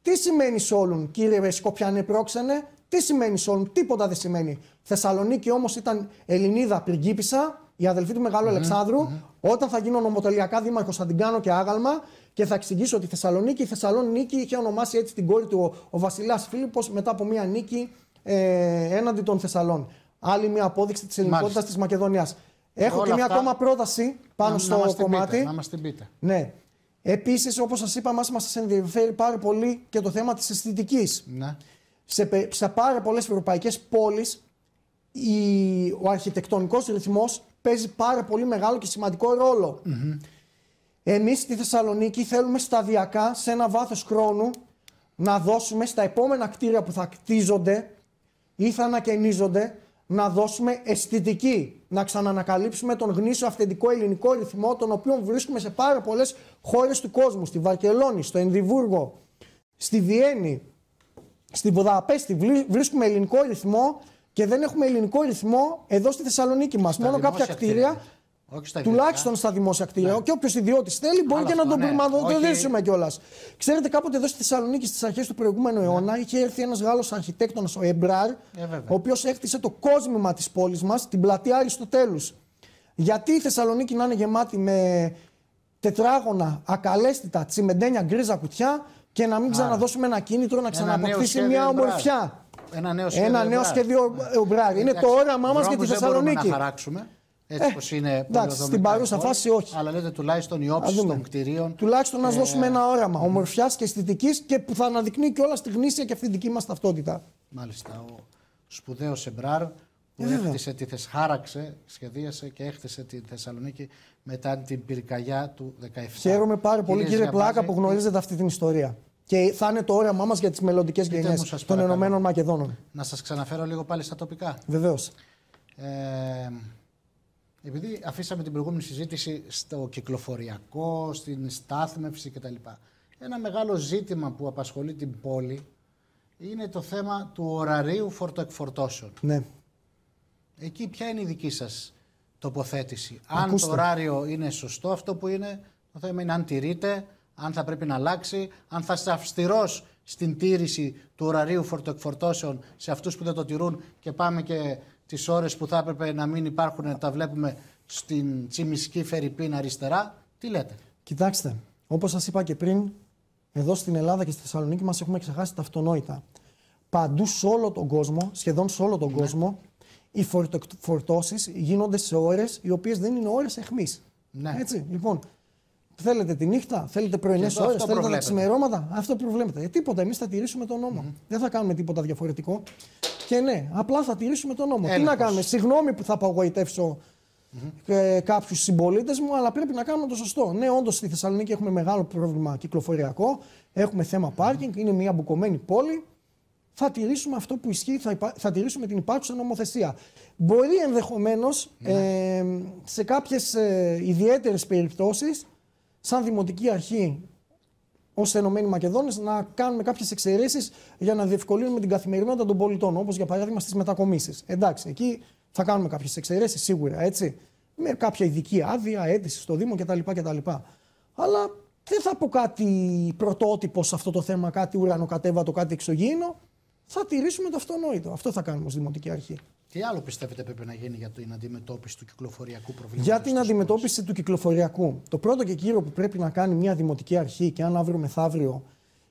Τι σημαίνει Σόλουν, κύριε Σκοπιανέ πρόξενε? Τι σημαίνει Σόλουν? Τίποτα δεν σημαίνει. Θεσσαλονίκη όμως ήταν Ελληνίδα πριγκίπισσα, η αδελφή του Μεγάλου Αλεξάνδρου. Όταν θα γίνω νομοτελειακά δήμαρχος θα την κάνω και άγαλμα και θα εξηγήσω ότι η Θεσσαλονίκη είχε ονομάσει έτσι την κόρη του ο Βασιλιάς Φίλιππος μετά από μια νίκη έναντι των Θεσσαλών. Άλλη μια απόδειξη της ελληνικότητας της Μακεδονίας. Έχω και μια ακόμα πρόταση πάνω στο κομμάτι. Να μας την πείτε. Ναι. Επίσης, όπως σας είπα, μας ενδιαφέρει πάρα πολύ και το θέμα της αισθητικής. Ναι. Σε πάρα πολλές ευρωπαϊκές πόλεις ο αρχιτεκτονικός ρυθμός παίζει πάρα πολύ μεγάλο και σημαντικό ρόλο. Εμείς στη Θεσσαλονίκη θέλουμε σταδιακά, σε ένα βάθος χρόνου, να δώσουμε στα επόμενα κτίρια που θα κτίζονται ή θα ανακαινίζονται, να δώσουμε αισθητική, να ξανανακαλύψουμε τον γνήσιο αυθεντικό ελληνικό ρυθμό, τον οποίο βρίσκουμε σε πάρα πολλές χώρες του κόσμου. Στη Βαρκελόνη, στο Εδιμβούργο, στη Βιέννη, στη Βουδαπέστη. Βρίσκουμε ελληνικό ρυθμό και δεν έχουμε ελληνικό ρυθμό εδώ στη Θεσσαλονίκη μας. Μόνο κάποια κτίρια. Τουλάχιστον στα δημόσια κτίρια. Ναι. Και όποιος ιδιώτης θέλει μπορεί και να τον πρηματοδοτήσουμε κιόλας. Ξέρετε, κάποτε εδώ στη Θεσσαλονίκη στις αρχές του προηγούμενου αιώνα είχε έρθει ένας Γάλλος αρχιτέκτονας, ο Εμπράρ, ο οποίος έκτισε το κόσμημα της πόλης μας, την πλατεία Αριστοτέλους. Γιατί η Θεσσαλονίκη να είναι γεμάτη με τετράγωνα, ακαλέσθητα, τσιμεντένια, γκρίζα κουτιά και να μην ξαναδώσουμε ένα κίνητρο να ξαναποκτήσει μια ομορφιά. Ένα νέο σχέδιο Εμπράρ. Είναι το όραμά μας για τη Θεσσαλονίκη. Έτσι πως είναι. Εντάξει, στην παρούσα φάση όχι. Αλλά λέτε τουλάχιστον η όψη των κτηρίων. Τουλάχιστον να δώσουμε ένα όραμα ομορφιάς και αισθητικής και που θα αναδεικνύει και όλα στη γνήσια και αυθεντική μας ταυτότητα. Μάλιστα. Ο σπουδαίος Εμπράρ που έχτισε χάραξε, σχεδίασε και έχτισε τη Θεσσαλονίκη μετά την πυρκαγιά του 17. Χαίρομαι πάρα πολύ, κύριε Πλάκα, που γνωρίζετε αυτή την ιστορία. Και θα είναι το όραμά μας για τις μελλοντικές γενιές των Ηνωμένων Μακεδόνων. Να σας ξαναφέρω λίγο πάλι στα τοπικά. Βεβαίως. Επειδή αφήσαμε την προηγούμενη συζήτηση στο κυκλοφοριακό, στην στάθμευση κτλ. Ένα μεγάλο ζήτημα που απασχολεί την πόλη είναι το θέμα του ωραρίου φορτοεκφορτώσεων. Ναι. Εκεί ποια είναι η δική σας τοποθέτηση? Αν το ωράριο είναι σωστό αυτό που είναι, το θέμα είναι αν τηρείται, αν θα πρέπει να αλλάξει, αν θα είσαι αυστηρός στην τήρηση του ωραρίου φορτοεκφορτώσεων σε αυτούς που δεν το τηρούν και πάμε και τις ώρες που θα έπρεπε να μην υπάρχουν, τα βλέπουμε στην Τσιμισκή Φερρυπίν αριστερά. Τι λέτε? Κοιτάξτε, όπως σας είπα και πριν, εδώ στην Ελλάδα και στη Θεσσαλονίκη μας έχουμε ξεχάσει τα αυτονόητα. Παντού σε όλο τον κόσμο, σχεδόν σε όλο τον κόσμο, οι φορτώσεις γίνονται σε ώρες οι οποίες δεν είναι ώρες αιχμής. Ναι. Έτσι, λοιπόν, θέλετε τη νύχτα, θέλετε πρωινές ώρες, θέλετε τα ξημερώματα. Αυτό προβλέπετε. Τίποτα, εμείς θα τηρήσουμε τον νόμο. Δεν θα κάνουμε τίποτα διαφορετικό. Και ναι, απλά θα τηρήσουμε τον νόμο. Τι να κάνουμε, συγγνώμη που θα απογοητεύσω κάποιους συμπολίτες μου, αλλά πρέπει να κάνουμε το σωστό. Ναι, όντως στη Θεσσαλονίκη έχουμε μεγάλο πρόβλημα κυκλοφοριακό, έχουμε θέμα πάρκινγκ, είναι μια μπουκωμένη πόλη. Θα τηρήσουμε αυτό που ισχύει, θα τηρήσουμε την υπάρχουσα νομοθεσία. Μπορεί ενδεχομένως σε κάποιες ιδιαίτερες περιπτώσεις, σαν Δημοτική Αρχή, ως Ενωμένοι Μακεδόνες, να κάνουμε κάποιες εξαιρέσεις για να διευκολύνουμε την καθημερινότητα των πολιτών, όπως για παράδειγμα στις μετακομίσεις. Εντάξει, εκεί θα κάνουμε κάποιες εξαιρέσεις σίγουρα, έτσι, με κάποια ειδική άδεια, αίτηση στο Δήμο κτλ. Αλλά δεν θα πω κάτι πρωτότυπο σε αυτό το θέμα, κάτι ουρανοκατέβατο, κάτι εξωγήινο. Θα τηρήσουμε το αυτονόητο. Αυτό θα κάνουμε ως Δημοτική Αρχή. Τι άλλο πιστεύετε πρέπει να γίνει για την αντιμετώπιση του κυκλοφοριακού προβλήματος? Για την αντιμετώπιση του κυκλοφοριακού. Το πρώτο και κύριο που πρέπει να κάνει μια Δημοτική Αρχή, και αν αύριο μεθαύριο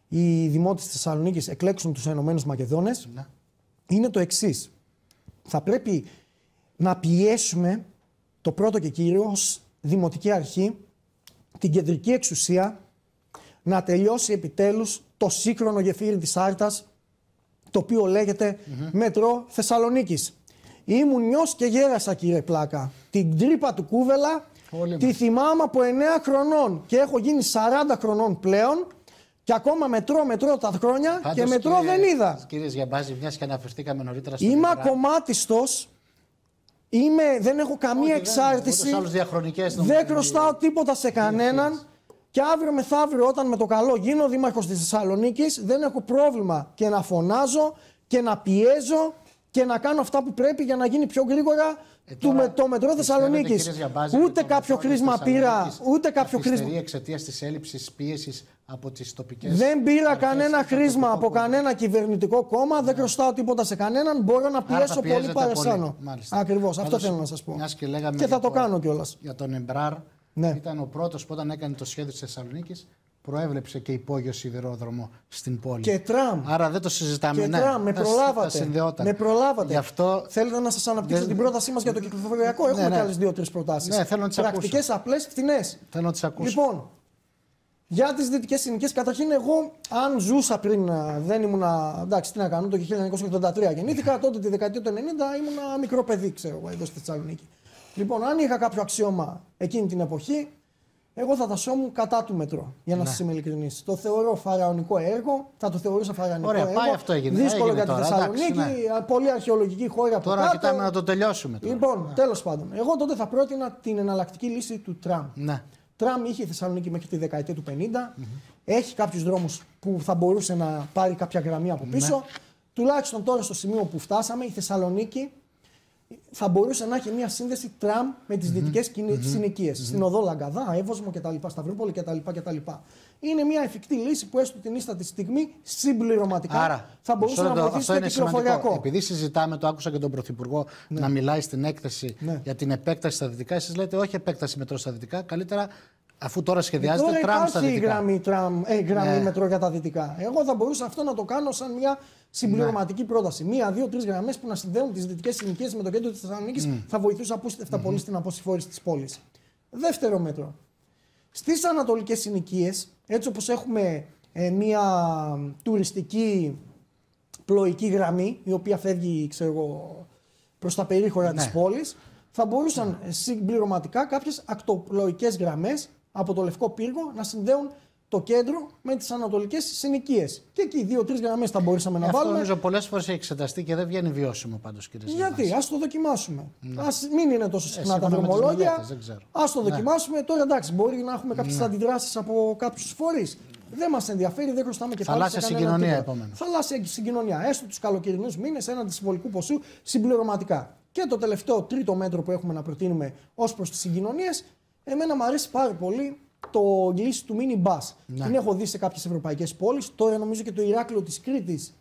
οι δημότες της Θεσσαλονίκης εκλέξουν τους Ενωμένους Μακεδόνες, είναι το εξής. Θα πρέπει να πιέσουμε το πρώτο και κύριο ως Δημοτική Αρχή την κεντρική εξουσία να τελειώσει επιτέλους το σύγχρονο γεφύρι της Άρτας, το οποίο λέγεται Μετρό Θεσσαλονίκης. Ήμουν νιός και γέρασα, κύριε Πλάκα. Την τρύπα του Κούβελα τη θυμάμαι από 9 χρονών και έχω γίνει 40 χρονών πλέον και ακόμα μετρώ τα χρόνια. Πάντως, και μετρό δεν είδα. Κύριε Γιαμπάζη, μιας και αναφερθήκαμε νωρίτερα στο Είμαι ακομμάτιστος. Δεν έχω καμία εξάρτηση. Δεν χρωστάω τίποτα σε κανέναν. Και αύριο μεθαύριο, όταν με το καλό γίνω δήμαρχος της Θεσσαλονίκης, δεν έχω πρόβλημα και να φωνάζω και να πιέζω και να κάνω αυτά που πρέπει για να γίνει πιο γρήγορα το μετρό Θεσσαλονίκης. Ούτε κάποιο χρήσμα πήρα. Ούτε κάποιο χρήσμα. Εξαιτίας της έλλειψης πίεσης από τις τοπικές. Δεν πήρα κανένα χρήσμα από κανένα κυβερνητικό κόμμα. Δεν χρωστάω τίποτα σε κανέναν. Μπορώ να πιέσω πολύ παρασάνω. Ακριβώς. Αυτό θέλω να σας πω. Και θα το κάνω κιόλας. Για τον Εμπράρ. Ναι. Ήταν ο πρώτος που όταν έκανε το σχέδιο της Θεσσαλονίκης προέβλεψε και υπόγειο σιδηρόδρομο στην πόλη. Και τραμ. Άρα δεν το συζητάμε. Και τραμ. Με προλάβατε. Με προλάβατε. Αυτό... Θέλετε να σας αναπτύξω την πρότασή μας για το κυκλοφοριακό? Έχουμε και άλλες 2-3 προτάσεις. Ναι, θέλω να τις πρακτικές, απλές, φθηνές. Θέλω να τις ακούσω. Λοιπόν, για τις δυτικές συνοικίες, καταρχήν εγώ, αν ζούσα πριν, δεν ήμουνα. Εντάξει, τι να κάνω, το 1983 γεννήθηκα, τότε τη δεκαετία του 90 ήμουνα μικρό παιδί, ξέρω εγώ, εδώ στη Θεσσαλονίκη. Λοιπόν, αν είχα κάποιο αξίωμα εκείνη την εποχή, Εγώ θα τασόμουν κατά του μετρό, για να σας είμαι ειλικρινής. Το θεωρώ φαραωνικό έργο, θα το θεωρούσα φαραωνικό έργο. Πάει αυτό έγινε. Δύσκολο για τη Θεσσαλονίκη, πολύ αρχαιολογική χώρα από τώρα κάτω. κοιτάμε να το τελειώσουμε. Τώρα. Λοιπόν, τέλος πάντων, εγώ τότε θα πρότεινα την εναλλακτική λύση του τραμ. Ναι. Τραμ είχε η Θεσσαλονίκη μέχρι τη δεκαετία του 50. Έχει κάποιους δρόμους που θα μπορούσε να πάρει κάποια γραμμή από πίσω. Ναι. Τουλάχιστον τώρα στο σημείο που φτάσαμε, η Θεσσαλονίκη θα μπορούσε να έχει μια σύνδεση τραμ με τις δυτικές συνοικίες. Στην οδό Λαγκαδά, Εύωσμο κτλ. Σταυρούπολη κτλ. Είναι μια εφικτή λύση που έστω την ίστατη στιγμή συμπληρωματικά άρα, θα μπορούσε να βοηθήσει το κυκλοφοριακό. Επειδή συζητάμε, το άκουσα και τον Πρωθυπουργό να μιλάει στην έκθεση για την επέκταση στα δυτικά, εσείς λέτε όχι επέκταση μετρό στα δυτικά, καλύτερα. Αφού τώρα σχεδιάζεται τραμ στα δυτικά. Γραμμή μετρό για τα δυτικά. Εγώ θα μπορούσα αυτό να το κάνω σαν μια συμπληρωματική πρόταση. Μία, δύο, τρεις γραμμές που να συνδέουν τις δυτικές συνοικίες με το κέντρο της Θεσσαλονίκης θα βοηθούσε απίστευτα πολύ στην αποσυμφόρηση της πόλης. Δεύτερο μέτρο. Στις ανατολικές συνοικίες, έτσι όπως έχουμε μια τουριστική πλοϊκή γραμμή, η οποία φεύγει προς τα περίχωρα της πόλης, θα μπορούσαν συμπληρωματικά κάποιες ακτοπλοϊκές γραμμές από το Λευκό Πύργο να συνδέουν το κέντρο με τις ανατολικές συνοικίες. Και εκεί 2-3 γραμμές θα μπορούσαμε να βάλουμε. Αυτό νομίζω πολλές φορές έχει εξεταστεί και δεν βγαίνει βιώσιμο πάντως, κύριε Ζημβάση. Γιατί, ας το δοκιμάσουμε. Μην είναι τόσο συχνά τα δρομολόγια. Ας το δοκιμάσουμε. Τώρα εντάξει, μπορεί να έχουμε κάποιες αντιδράσεις από κάποιους φορείς. Δεν μας ενδιαφέρει, δεν χρωστάμε και πάλι. Θαλάσσια συγκοινωνία, επομένως. Θαλάσσια συγκοινωνία, έστω τους καλοκαιρινούς μήνες, έναντι συμβολικού ποσού συμπληρωματικά. Και το τελευταίο τρίτο μέτρο που έχουμε να προτείνουμε ως προς τις συγκοινωνίες, εμένα μου αρέσει πάρα πολύ το λύση του mini bus. Την έχω δει σε κάποιες ευρωπαϊκές πόλεις. Τώρα νομίζω και το Ηράκλειο της Κρήτης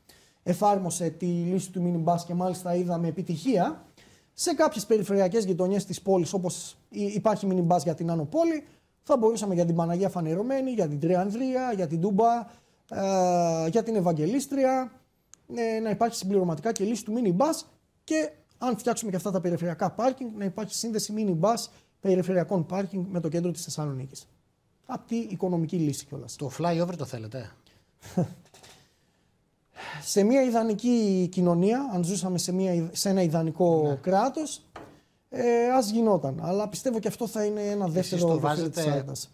εφάρμοσε τη λύση του mini bus και μάλιστα είδαμε επιτυχία. Σε κάποιες περιφερειακές γειτονιές της πόλης, όπως υπάρχει mini bus για την Άνω Πόλη, θα μπορούσαμε για την Παναγία Φανερωμένη, για την Τριανδρία, για την Τούμπα, για την Ευαγγελίστρια να υπάρχει συμπληρωματικά και λύση του mini bus και αν φτιάξουμε και αυτά τα περιφερειακά πάρκινγκ, να υπάρχει σύνδεση mini bus περιφερειακών πάρκινγκ με το κέντρο της Θεσσαλονίκης. Αυτή η οικονομική λύση κιόλας. Το flyover το θέλετε? Σε μια ιδανική κοινωνία, αν ζούσαμε σε ένα ιδανικό κράτος, ας γινόταν. Αλλά πιστεύω και αυτό θα είναι ένα δεύτερο της άρετας.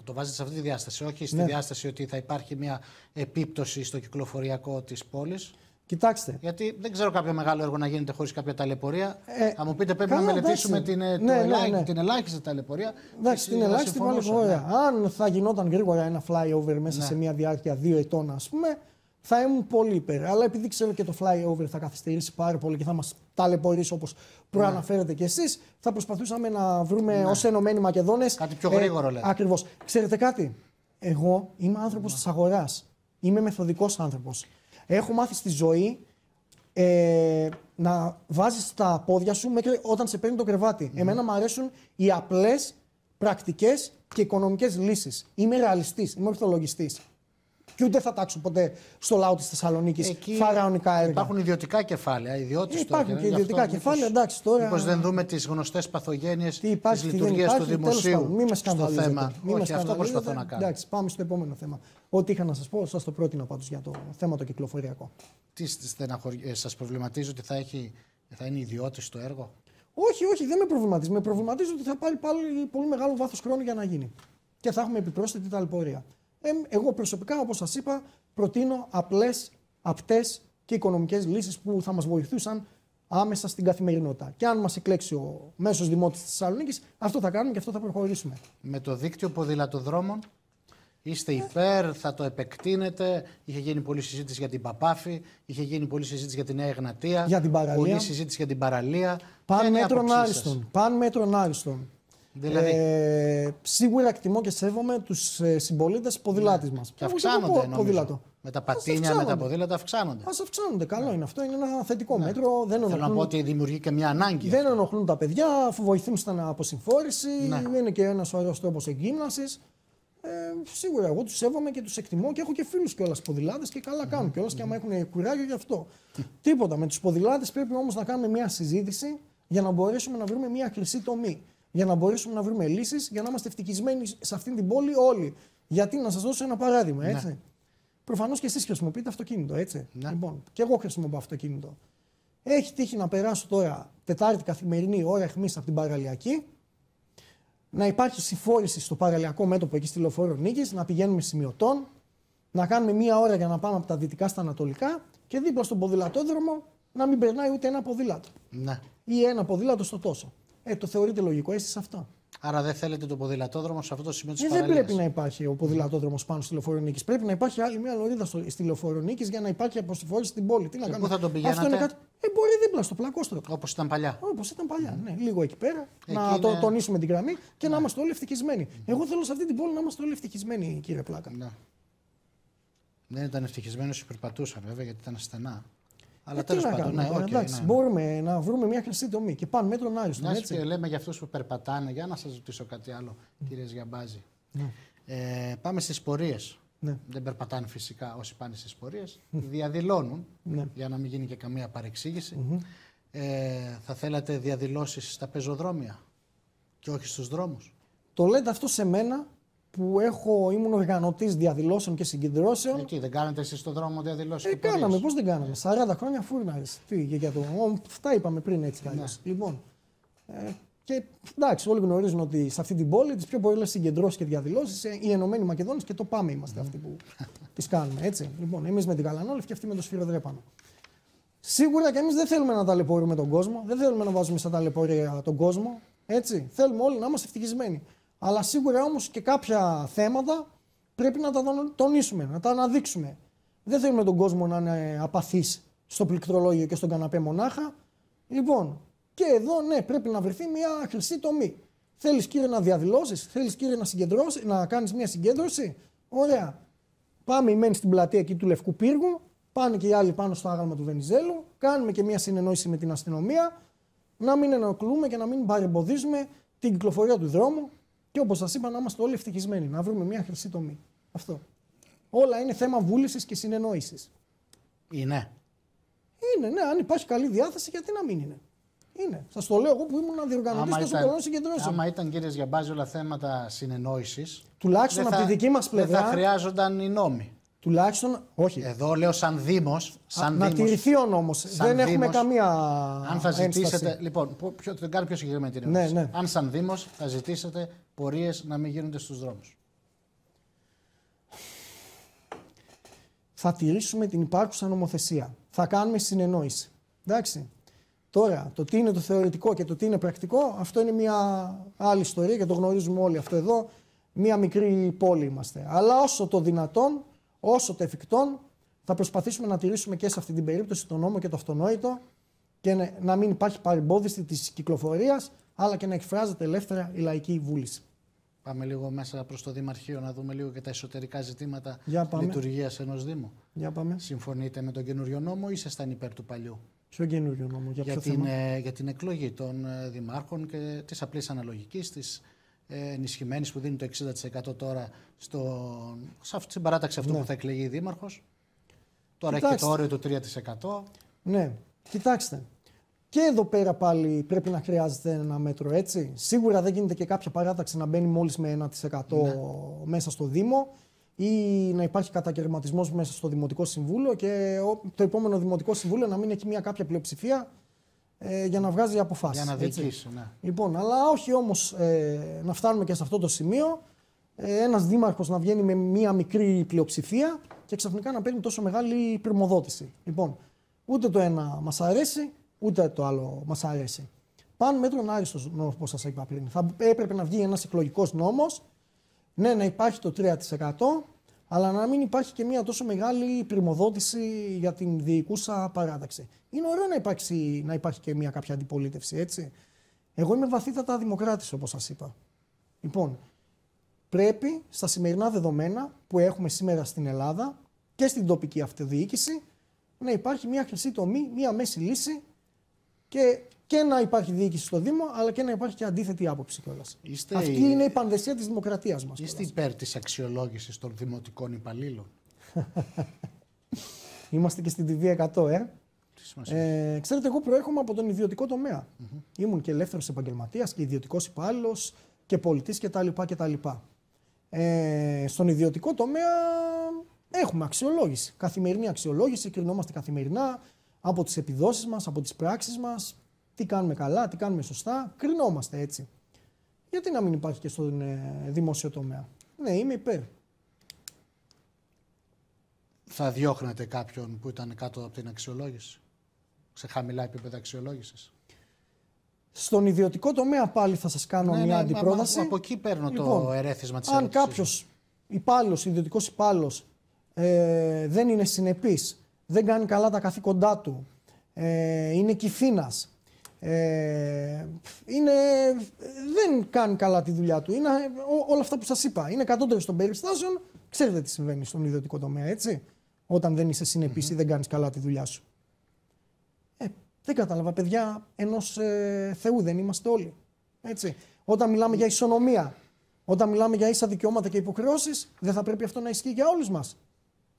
Το βάζετε σε αυτή τη διάσταση, όχι στη διάσταση ότι θα υπάρχει μια επίπτωση στο κυκλοφοριακό της πόλης. Κοιτάξτε. Γιατί δεν ξέρω κάποιο μεγάλο έργο να γίνεται χωρίς κάποια ταλαιπωρία. Θα μου πείτε πρέπει να μελετήσουμε την ελάχιστη ταλαιπωρία. Εντάξει, την ελάχιστη ταλαιπωρία. Αν θα γινόταν γρήγορα ένα flyover μέσα σε μια διάρκεια 2 ετών, ας πούμε, θα ήμουν πολύ υπέρ. Αλλά επειδή ξέρω και το flyover θα καθυστερήσει πάρα πολύ και θα μας ταλαιπωρήσει όπως προαναφέρετε κι εσείς, θα προσπαθούσαμε να βρούμε ως Ενωμένοι Μακεδόνες. Κάτι πιο γρήγορο λέτε. Ακριβώς. Ξέρετε κάτι. Εγώ είμαι άνθρωπος της αγοράς. Είμαι μεθοδικός άνθρωπος. Έχω μάθει στη ζωή να βάζεις τα πόδια σου μέχρι όταν σε παίρνει το κρεβάτι. Εμένα μου αρέσουν οι απλές, πρακτικές και οικονομικές λύσεις. Είμαι ρεαλιστής, είμαι ορθολογιστής. Και ούτε θα τάξω ποτέ στο λαό της Θεσσαλονίκης φαραωνικά έργα. Υπάρχουν ιδιωτικά κεφάλαια. Υπάρχουν και ιδιωτικά κεφάλαια, εντάξει τώρα. Μήπως δεν δούμε τις γνωστές παθογένειες της λειτουργίας του δημοσίου στο θέμα. Όχι, αυτό προσπαθώ να κάνω. Εντάξει, πάμε στο επόμενο θέμα. Ό,τι είχα να σας πω, σας το πρότεινα πάντως για το θέμα το κυκλοφοριακό. Τι σας προβληματίζει ότι θα είναι ιδιώτης το έργο? Όχι, δεν με προβληματίζει. Με προβληματίζει ότι θα πάρει πάλι πολύ μεγάλο βάθος χρόνου για να γίνει. Και θα έχουμε επιπρόσθετη ταλαιπωρία. Εγώ προσωπικά, όπως σας είπα, προτείνω απλές, απτές και οικονομικές λύσεις που θα μας βοηθούσαν άμεσα στην καθημερινότητα. Και αν μας εκλέξει ο μέσος δημότης της Θεσσαλονίκης, αυτό θα κάνουμε και αυτό θα προχωρήσουμε. Με το δίκτυο ποδηλατοδρόμων είστε υπέρ, θα το επεκτείνετε? Είχε γίνει πολλή συζήτηση για την Παπάφη, είχε γίνει πολλή συζήτηση για τη Νέα Εγνατία, για την παραλία. Πολλή συζήτηση για την παραλία. Παν μέτρων άριστον. Δηλαδή... σίγουρα εκτιμώ και σέβομαι τους συμπολίτες ποδηλάτες μας. Και αυξάνονται νομίζω. Με τα πατίνια, με τα ποδήλατα αυξάνονται. Ας αυξάνονται. Καλό είναι αυτό. Είναι ένα θετικό μέτρο. Δεν θέλω να πω ότι δημιουργεί και μια ανάγκη. Δεν ενοχλούν τα παιδιά, αφού βοηθούν στην αποσυμφόρηση. Είναι και ένας ωραίος τρόπος εγκύμνασης. Σίγουρα εγώ τους σέβομαι και τους εκτιμώ και έχω και φίλους κιόλας ποδηλάτες και καλά κάνουν κιόλας και άμα έχουν κουράγιο γι' αυτό. Τίποτα. Με τους ποδηλάτες πρέπει όμως να κάνουμε μια συζήτηση για να μπορέσουμε να βρούμε μια χρυσή τομή. Για να μπορέσουμε να βρούμε λύσεις, για να είμαστε ευτυχισμένοι σε αυτήν την πόλη όλοι. Γιατί να σας δώσω ένα παράδειγμα, έτσι. Ναι. Προφανώς και εσείς χρησιμοποιείτε αυτοκίνητο, έτσι. Ναι. Λοιπόν, και εγώ χρησιμοποιώ αυτοκίνητο. Έχει τύχει να περάσω τώρα Τετάρτη καθημερινή ώρα αιχμής από την παραλιακή. να υπάρχει συμφόρηση στο παραλιακό μέτωπο εκεί στη Λεωφόρο Νίκης, να πηγαίνουμε σημειωτών, να κάνουμε μία ώρα για να πάμε από τα δυτικά στα ανατολικά και δίπλα στον ποδηλατόδρομο να μην περνάει ούτε ένα ποδήλατο. Ναι. Ή ένα ποδήλατο στο τόσο. Το θεωρείτε λογικό εσείς αυτό? Άρα δεν θέλετε το ποδηλατόδρομο σε αυτό το σημείο της Δεν παραλίας. πρέπει να υπάρχει ο ποδηλατόδρομος πάνω στη Λεωφόρο Νίκης. Πρέπει να υπάρχει άλλη μια λωρίδα στη Λεωφόρο Νίκης για να υπάρχει αποσυφόρηση στην πόλη. Τι να κάνουμε? Πού θα τον πηγαίνατε? Αυτό είναι κάτι... μπορεί δίπλα στο Πλακόστρωτο. Όπως ήταν παλιά. Όπως ήταν παλιά. Ναι, λίγο εκεί πέρα. Εκεί να είναι... τονίσουμε την γραμμή και να είμαστε όλοι ευτυχισμένοι. Εγώ θέλω σε αυτή την πόλη να είμαστε όλοι ευτυχισμένοι, κύριε Πλάκα. Ναι. Δεν ήταν ευτυχισμένοι όσοι περπατούσαν, βέβαια, γιατί ήταν στενά. Αλλά τέλος πάντων, ναι, εντάξει, μπορούμε να βρούμε μια χρυσή τομή και πάνε μέτρον άριστον. Να και λέμε για αυτούς που περπατάνε, για να σας ρωτήσω κάτι άλλο, κύριε Σγιαμπάζη. Ναι. Πάμε στις πορείες. Ναι. Δεν περπατάνε φυσικά όσοι πάνε στις πορείες. Διαδηλώνουν, Ναι. για να μην γίνει και καμία παρεξήγηση. Θα θέλατε διαδηλώσεις στα πεζοδρόμια και όχι στους δρόμους? Το λέτε αυτό σε μένα που ήμουν οργανωτής διαδηλώσεων και συγκεντρώσεων. Εκεί δεν κάνετε εσείς στον δρόμο διαδηλώσεις? Κάναμε, πώς δεν κάναμε. 40 χρόνια φούρναρες. Αυτά είπαμε πριν έτσι κι αλλιώς. Λοιπόν, και εντάξει, όλοι γνωρίζουν ότι σε αυτή την πόλη τις πιο πολλές συγκεντρώσεις και διαδηλώσεις οι Ενωμένοι Μακεδόνες και το Πάμε είμαστε αυτοί που τις κάνουμε. Έτσι. Λοιπόν, εμείς με την Γαλανόλευκη και αυτοί με το Σφυροδρέπανο. Σίγουρα και εμείς δεν θέλουμε να ταλαιπωρούμε τον κόσμο, δεν θέλουμε να βάζουμε στα ταλαιπωρία τον κόσμο. Έτσι. Θέλουμε όλοι να είμαστε ευτυχισμένοι. Αλλά σίγουρα όμως και κάποια θέματα πρέπει να τα τονίσουμε, να τα αναδείξουμε. Δεν θέλουμε τον κόσμο να είναι απαθής στο πληκτρολόγιο και στον καναπέ μονάχα. Λοιπόν, και εδώ ναι, πρέπει να βρεθεί μια χρυσή τομή. Θέλεις, κύριε, να διαδηλώσεις, θέλεις, κύριε, να κάνεις μια συγκέντρωση. Ωραία. Πάμε οι μένοι στην πλατεία εκεί του Λευκού Πύργου, πάνε και οι άλλοι πάνω στο άγαλμα του Βενιζέλου, κάνουμε και μια συνεννόηση με την αστυνομία, να μην ενοχλούμε και να μην παρεμποδίζουμε την κυκλοφορία του δρόμου. Και όπως σας είπα, να είμαστε όλοι ευτυχισμένοι, να βρούμε μια χρυσή τομή. Αυτό. Όλα είναι θέμα βούλησης και συνεννόησης. Είναι. Είναι, ναι. Αν υπάρχει καλή διάθεση, γιατί να μην είναι. Είναι. Σας το λέω εγώ που ήμουν διοργανωτής τόσο πολλών συγκεντρώσεων. Άμα ήταν, κύριε Σγιαμπάζη, όλα θέματα συνεννόησης, τουλάχιστον από τη δική μας πλευρά. Δεν θα χρειάζονταν οι νόμοι. Τουλάχιστον, όχι. Εδώ λέω σαν Δήμος. Να τηρηθεί ο νόμος. Δεν έχουμε καμία. Αν θα ζητήσετε. ένσταση. Λοιπόν, το κάνω πιο συγκεκριμένη την Ναι, ερώτηση. ναι. Αν σαν Δήμος θα ζητήσετε πορείες να μην γίνονται στους δρόμους? Θα τηρήσουμε την υπάρχουσα νομοθεσία. Θα κάνουμε συνεννόηση. Εντάξει. Τώρα, το τι είναι το θεωρητικό και το τι είναι πρακτικό, αυτό είναι μια άλλη ιστορία και το γνωρίζουμε όλοι αυτό εδώ. Μια μικρή πόλη είμαστε. Αλλά όσο το δυνατόν, όσο το εφικτόν, θα προσπαθήσουμε να τηρήσουμε και σε αυτή την περίπτωση τον νόμο και το αυτονόητο και να μην υπάρχει παρεμπόδιση της κυκλοφορίας, αλλά και να εκφράζεται ελεύθερα η λαϊκή βούληση. Πάμε λίγο μέσα προς το Δημαρχείο να δούμε λίγο και τα εσωτερικά ζητήματα λειτουργίας ενός Δήμου. Για πάμε. Συμφωνείτε με τον καινούριο νόμο ή ήσασταν υπέρ του παλιού? Ποιο καινούριο νόμο, για την εκλογή των δημάρχων και της απλής αναλογικής, της ενισχυμένης που δίνει το 60% τώρα στην παράταξη αυτού που θα εκλεγεί δήμαρχος. Τώρα έχει και το όριο του 3%. Ναι, κοιτάξτε. Και εδώ πέρα πάλι πρέπει να χρειάζεται ένα μέτρο, έτσι. Σίγουρα δεν γίνεται και κάποια παράταξη να μπαίνει μόλις με 1% μέσα στο Δήμο ή να υπάρχει κατακαιρματισμός μέσα στο Δημοτικό Συμβούλιο και το επόμενο Δημοτικό Συμβούλιο να μην έχει μια κάποια πλειοψηφία για να βγάζει αποφάσεις. Για να διοικήσει, ναι. Λοιπόν, αλλά όχι όμως να φτάνουμε και σε αυτό το σημείο, ένας δήμαρχος να βγαίνει με μια μικρή πλειοψηφία και ξαφνικά να παίρνει τόσο μεγάλη πρημοδότηση. Λοιπόν, ούτε το ένα μας αρέσει, ούτε το άλλο μας αρέσει. Παν μέτρον άριστος, όπως σας είπα πριν. Θα έπρεπε να βγει ένας εκλογικός νόμος, ναι, να υπάρχει το 3%, αλλά να μην υπάρχει και μια τόσο μεγάλη πρημοδότηση για την διοικούσα παράταξη. Είναι ωραίο να υπάρχει και μια κάποια αντιπολίτευση, έτσι. Εγώ είμαι βαθύτατα δημοκράτης, όπως σας είπα. Λοιπόν, πρέπει στα σημερινά δεδομένα που έχουμε σήμερα στην Ελλάδα και στην τοπική αυτοδιοίκηση να υπάρχει μια χρυσή τομή, μια μέση λύση και να υπάρχει διοίκηση στο Δήμο, αλλά και να υπάρχει και αντίθετη άποψη κιόλας. Αυτή είναι η πανδεσία της δημοκρατίας μας. Είστε υπέρ της αξιολόγησης των δημοτικών υπαλλήλων? Είμαστε και στην TV 100, Ξέρετε, εγώ προέρχομαι από τον ιδιωτικό τομέα. Ήμουν και ελεύθερος επαγγελματίας και ιδιωτικός υπάλληλος και πολιτής κτλ. Στον ιδιωτικό τομέα έχουμε αξιολόγηση. Καθημερινή αξιολόγηση, κρινόμαστε καθημερινά από τις επιδόσεις μας, από τις πράξεις μας. Τι κάνουμε καλά, τι κάνουμε σωστά, κρινόμαστε έτσι. Γιατί να μην υπάρχει και στον δημόσιο τομέα? Ναι, είμαι υπέρ. Θα διώχνετε κάποιον που ήταν κάτω από την αξιολόγηση, σε χαμηλά επίπεδα αξιολόγησης? Στον ιδιωτικό τομέα πάλι θα σας κάνω μια αντιπρόταση. Από εκεί παίρνω το ερέθισμα της ερώτησης. Αν κάποιος υπάλληλος, ιδιωτικός υπάλληλος, δεν είναι συνεπής, δεν κάνει καλά τα καθήκοντά του, είναι κυφήνας, δεν κάνει καλά τη δουλειά του, είναι όλα αυτά που σας είπα, είναι κατώτερος των περιστάσεων, ξέρετε τι συμβαίνει στον ιδιωτικό τομέα, έτσι, όταν δεν είσαι συνεπής ή δεν κάνεις καλά τη δουλειά σου. Δεν κατάλαβα, παιδιά, ενός Θεού δεν είμαστε όλοι. Έτσι. Όταν μιλάμε για ισονομία, όταν μιλάμε για ίσα δικαιώματα και υποχρεώσεις, δεν θα πρέπει αυτό να ισχύει για όλους μας?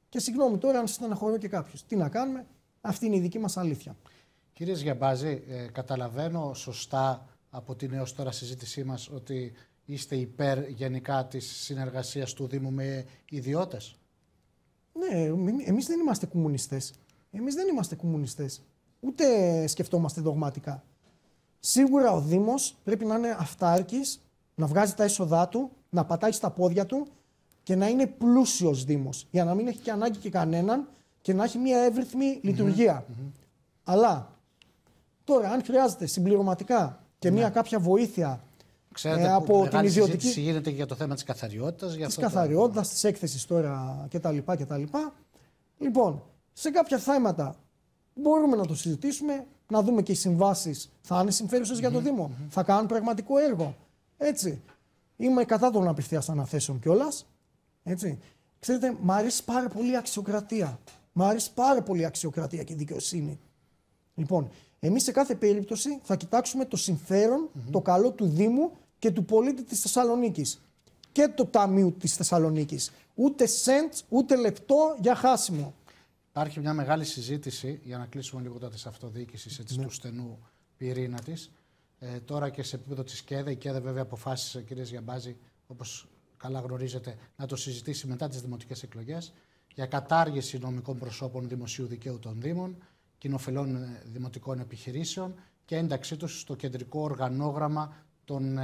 Και συγγνώμη τώρα αν στεναχωρώ και κάποιους. Τι να κάνουμε, αυτή είναι η δική μας αλήθεια. Κύριε Σγιαμπάζη, καταλαβαίνω σωστά από την έως τώρα συζήτησή μας ότι είστε υπέρ γενικά της συνεργασίας του Δήμου με ιδιώτες? Ναι, εμείς δεν είμαστε κομμουνιστές. Ούτε σκεφτόμαστε δογματικά. Σίγουρα ο Δήμος πρέπει να είναι αυτάρκης, να βγάζει τα έσοδά του, να πατάει στα πόδια του και να είναι πλούσιος Δήμος, για να μην έχει και ανάγκη και κανέναν και να έχει μια εύρυθμη λειτουργία. Αλλά τώρα, αν χρειάζεται συμπληρωματικά και μια κάποια βοήθεια, ξέρετε, από την ιδιωτική. Συζήτηση γίνεται και για το θέμα της καθαριότητας. Της καθαριότητας, της έκθεσης τώρα κτλ. Λοιπόν, σε κάποια θέματα μπορούμε να το συζητήσουμε, να δούμε και οι συμβάσεις θα είναι συμφέρουσες για το Δήμο, θα κάνουν πραγματικό έργο. Έτσι. Είμαι κατά των απευθείας αναθέσεων κιόλας. Έτσι. Ξέρετε, μου αρέσει πάρα πολύ η αξιοκρατία. Και η δικαιοσύνη. Λοιπόν, εμείς σε κάθε περίπτωση θα κοιτάξουμε το συμφέρον, το καλό του Δήμου και του πολίτη της Θεσσαλονίκης. Και του Ταμείου της Θεσσαλονίκης. Ούτε σεντ, ούτε λεπτό για χάσιμο. Υπάρχει μια μεγάλη συζήτηση, για να κλείσουμε λίγο τώρα της αυτοδιοίκησης, του στενού πυρήνα της. Τώρα και σε επίπεδο της ΚΕΔΕ, η ΚΕΔΕ βέβαια αποφάσισε, κύριε Σγιαμπάζη, όπως καλά γνωρίζετε, να το συζητήσει μετά τις δημοτικές εκλογές, για κατάργηση νομικών προσώπων δημοσίου δικαίου των Δήμων, κοινοφελών δημοτικών επιχειρήσεων και ένταξή τους στο κεντρικό οργανόγραμμα των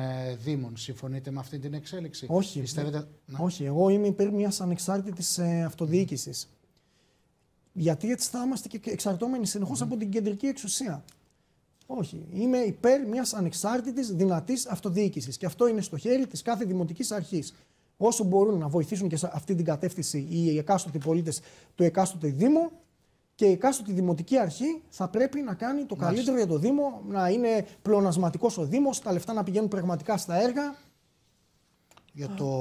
Δήμων. Συμφωνείτε με αυτή την εξέλιξη? Όχι, όχι. Εγώ είμαι υπέρ μιας ανεξάρτητης αυτοδιοίκησης. Γιατί έτσι θα είμαστε και εξαρτώμενοι συνεχώς από την κεντρική εξουσία. Όχι. Είμαι υπέρ μιας ανεξάρτητης, δυνατής αυτοδιοίκησης. Και αυτό είναι στο χέρι της κάθε δημοτικής αρχής. Όσο μπορούν να βοηθήσουν και σε αυτή την κατεύθυνση οι εκάστοτοι πολίτες του εκάστοτε Δήμου, και η εκάστοτε δημοτική αρχή θα πρέπει να κάνει το καλύτερο για το Δήμο, να είναι πλεονασματικός ο Δήμος, τα λεφτά να πηγαίνουν πραγματικά στα έργα.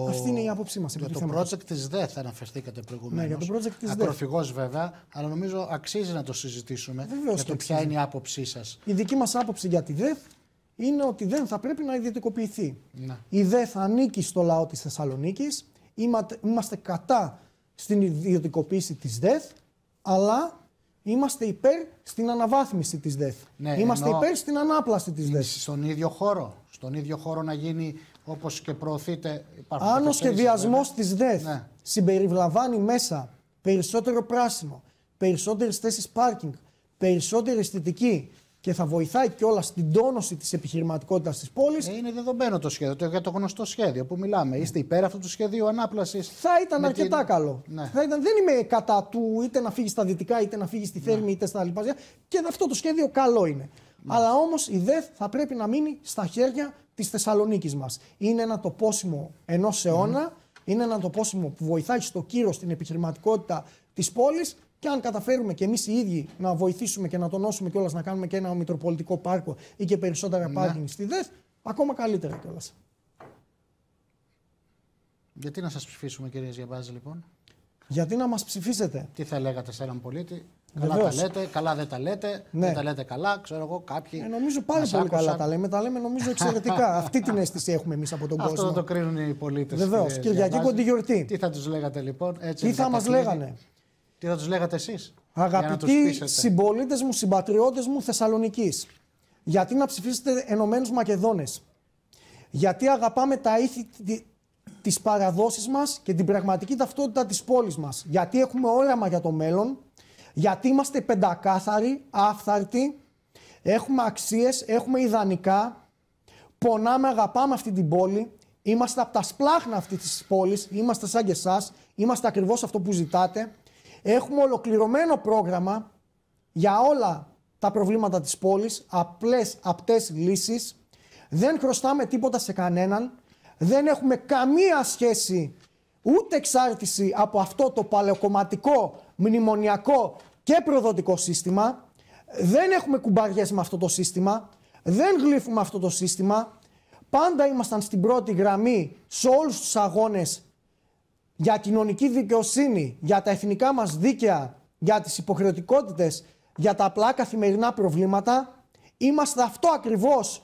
Αυτή είναι η άποψή μας. Για το project της ΔΕΘ αναφερθήκατε προηγουμένως. Ναι, για το project της ΔΕΘ. Ακροφυγώς βέβαια, αλλά νομίζω αξίζει να το συζητήσουμε. Βεβαίως για το ποια είναι η άποψή σας. Η δική μας άποψη για τη ΔΕΘ είναι ότι δεν θα πρέπει να ιδιωτικοποιηθεί. Ναι. Η ΔΕΘ ανήκει στο λαό της Θεσσαλονίκης. Είμαστε κατά στην ιδιωτικοποίηση της ΔΕΘ, αλλά είμαστε υπέρ στην αναβάθμιση της ΔΕΘ. Ναι, είμαστε υπέρ στην ανάπλαση της ΔΕΘ. Στον ίδιο χώρο να γίνει όπως και προωθείται. Αν ο σχεδιασμός της ΔΕΘ συμπεριλαμβάνει μέσα περισσότερο πράσινο, περισσότερες θέσεις πάρκινγκ, περισσότερη αισθητική και θα βοηθάει κιόλας στην τόνωση της επιχειρηματικότητας της πόλης. Είναι δεδομένο το σχέδιο, για το γνωστό σχέδιο που μιλάμε. Είστε υπέρ αυτού του σχεδίου ανάπλασης? Θα ήταν αρκετά καλό. Ναι. Δεν είμαι κατά του είτε να φύγει στα δυτικά, είτε να φύγει στη Θέρμη, είτε στα λοιπά. Και αυτό το σχέδιο καλό είναι. Αλλά όμως η ΔΕΘ θα πρέπει να μείνει στα χέρια της Θεσσαλονίκης μας. Είναι ένα τοπόσιμο ενός αιώνα, είναι ένα τοπόσιμο που βοηθάει στο κύρος την επιχειρηματικότητα της πόλης. Και αν καταφέρουμε και εμείς οι ίδιοι να βοηθήσουμε και να τονώσουμε κιόλας, να κάνουμε και ένα μητροπολιτικό πάρκο ή και περισσότερα πάρκινγκ στη ΔΕΘ, ακόμα καλύτερα κιόλας. Γιατί να σας ψηφίσουμε, κύριε Σγιαμπάζη, λοιπόν? Γιατί να μας ψηφίσετε? Τι θα λέγατε σε έναν πολίτη? Καλά τα λέτε, καλά δεν τα λέτε, δεν τα λέτε καλά, ξέρω εγώ, κάποιοι. Νομίζω πάρα πολύ καλά τα λέμε. Τα λέμε νομίζω εξαιρετικά. Αυτή την αίσθηση έχουμε εμείς από τον κόσμο. Αυτό το κρίνουν οι πολίτες. Βεβαίως. Κυριακή κοντή γιορτή. Τι θα τους λέγατε λοιπόν? Έτσι, τι θα μας λέγανε? Τι θα τους λέγατε εσείς? Αγαπητοί συμπολίτες μου, συμπατριώτες μου Θεσσαλονικής, γιατί να ψηφίσετε Ενωμένους Μακεδόνες? Γιατί αγαπάμε τα ήθη, τις παραδόσεις μας και την πραγματική ταυτότητα της πόλης μας? Γιατί έχουμε όραμα για το μέλλον? Γιατί είμαστε πεντακάθαροι, άφθαρτοι, έχουμε αξίες, έχουμε ιδανικά πονάμε, αγαπάμε αυτή την πόλη. Είμαστε από τα σπλάχνα αυτή της πόλης. Είμαστε σαν και εσάς. Είμαστε ακριβώς αυτό που ζητάτε. Έχουμε ολοκληρωμένο πρόγραμμα για όλα τα προβλήματα της πόλης. Απλές, απτές λύσεις. Δεν χρωστάμε τίποτα σε κανέναν. Δεν έχουμε καμία σχέση ούτε εξάρτηση από αυτό το παλαιοκομματικό, μνημονιακό και προδοτικό σύστημα. Δεν έχουμε κουμπαριές με αυτό το σύστημα. Δεν γλύφουμε αυτό το σύστημα. Πάντα ήμασταν στην πρώτη γραμμή σε όλους τους αγώνες για κοινωνική δικαιοσύνη, για τα εθνικά μας δίκαια, για τις υποχρεωτικότητες, για τα απλά καθημερινά προβλήματα. Είμαστε αυτό ακριβώς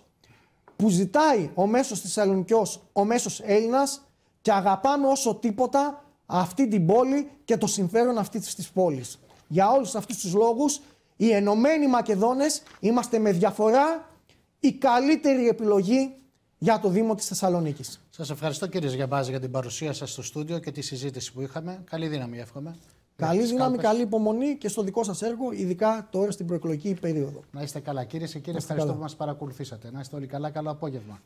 που ζητάει ο μέσος Θεσσαλονικιός, ο μέσος Έλληνας, και αγαπάμε όσο τίποτα αυτή την πόλη και το συμφέρον αυτής της πόλης. Για όλους αυτούς τους λόγους, οι Ενωμένοι Μακεδόνες είμαστε με διαφορά η καλύτερη επιλογή για το Δήμο της Θεσσαλονίκης. Σας ευχαριστώ κύριε Ζιαμπάζη για την παρουσία σας στο στούντιο και τη συζήτηση που είχαμε. Καλή δύναμη, εύχομαι. Καλή δύναμη, καλή υπομονή και στο δικό σας έργο, ειδικά τώρα στην προεκλογική περίοδο. Να είστε καλά. Κύριε και κύριοι, ευχαριστώ που μας παρακολουθήσατε. Να είστε όλοι καλά. Καλό απόγευμα.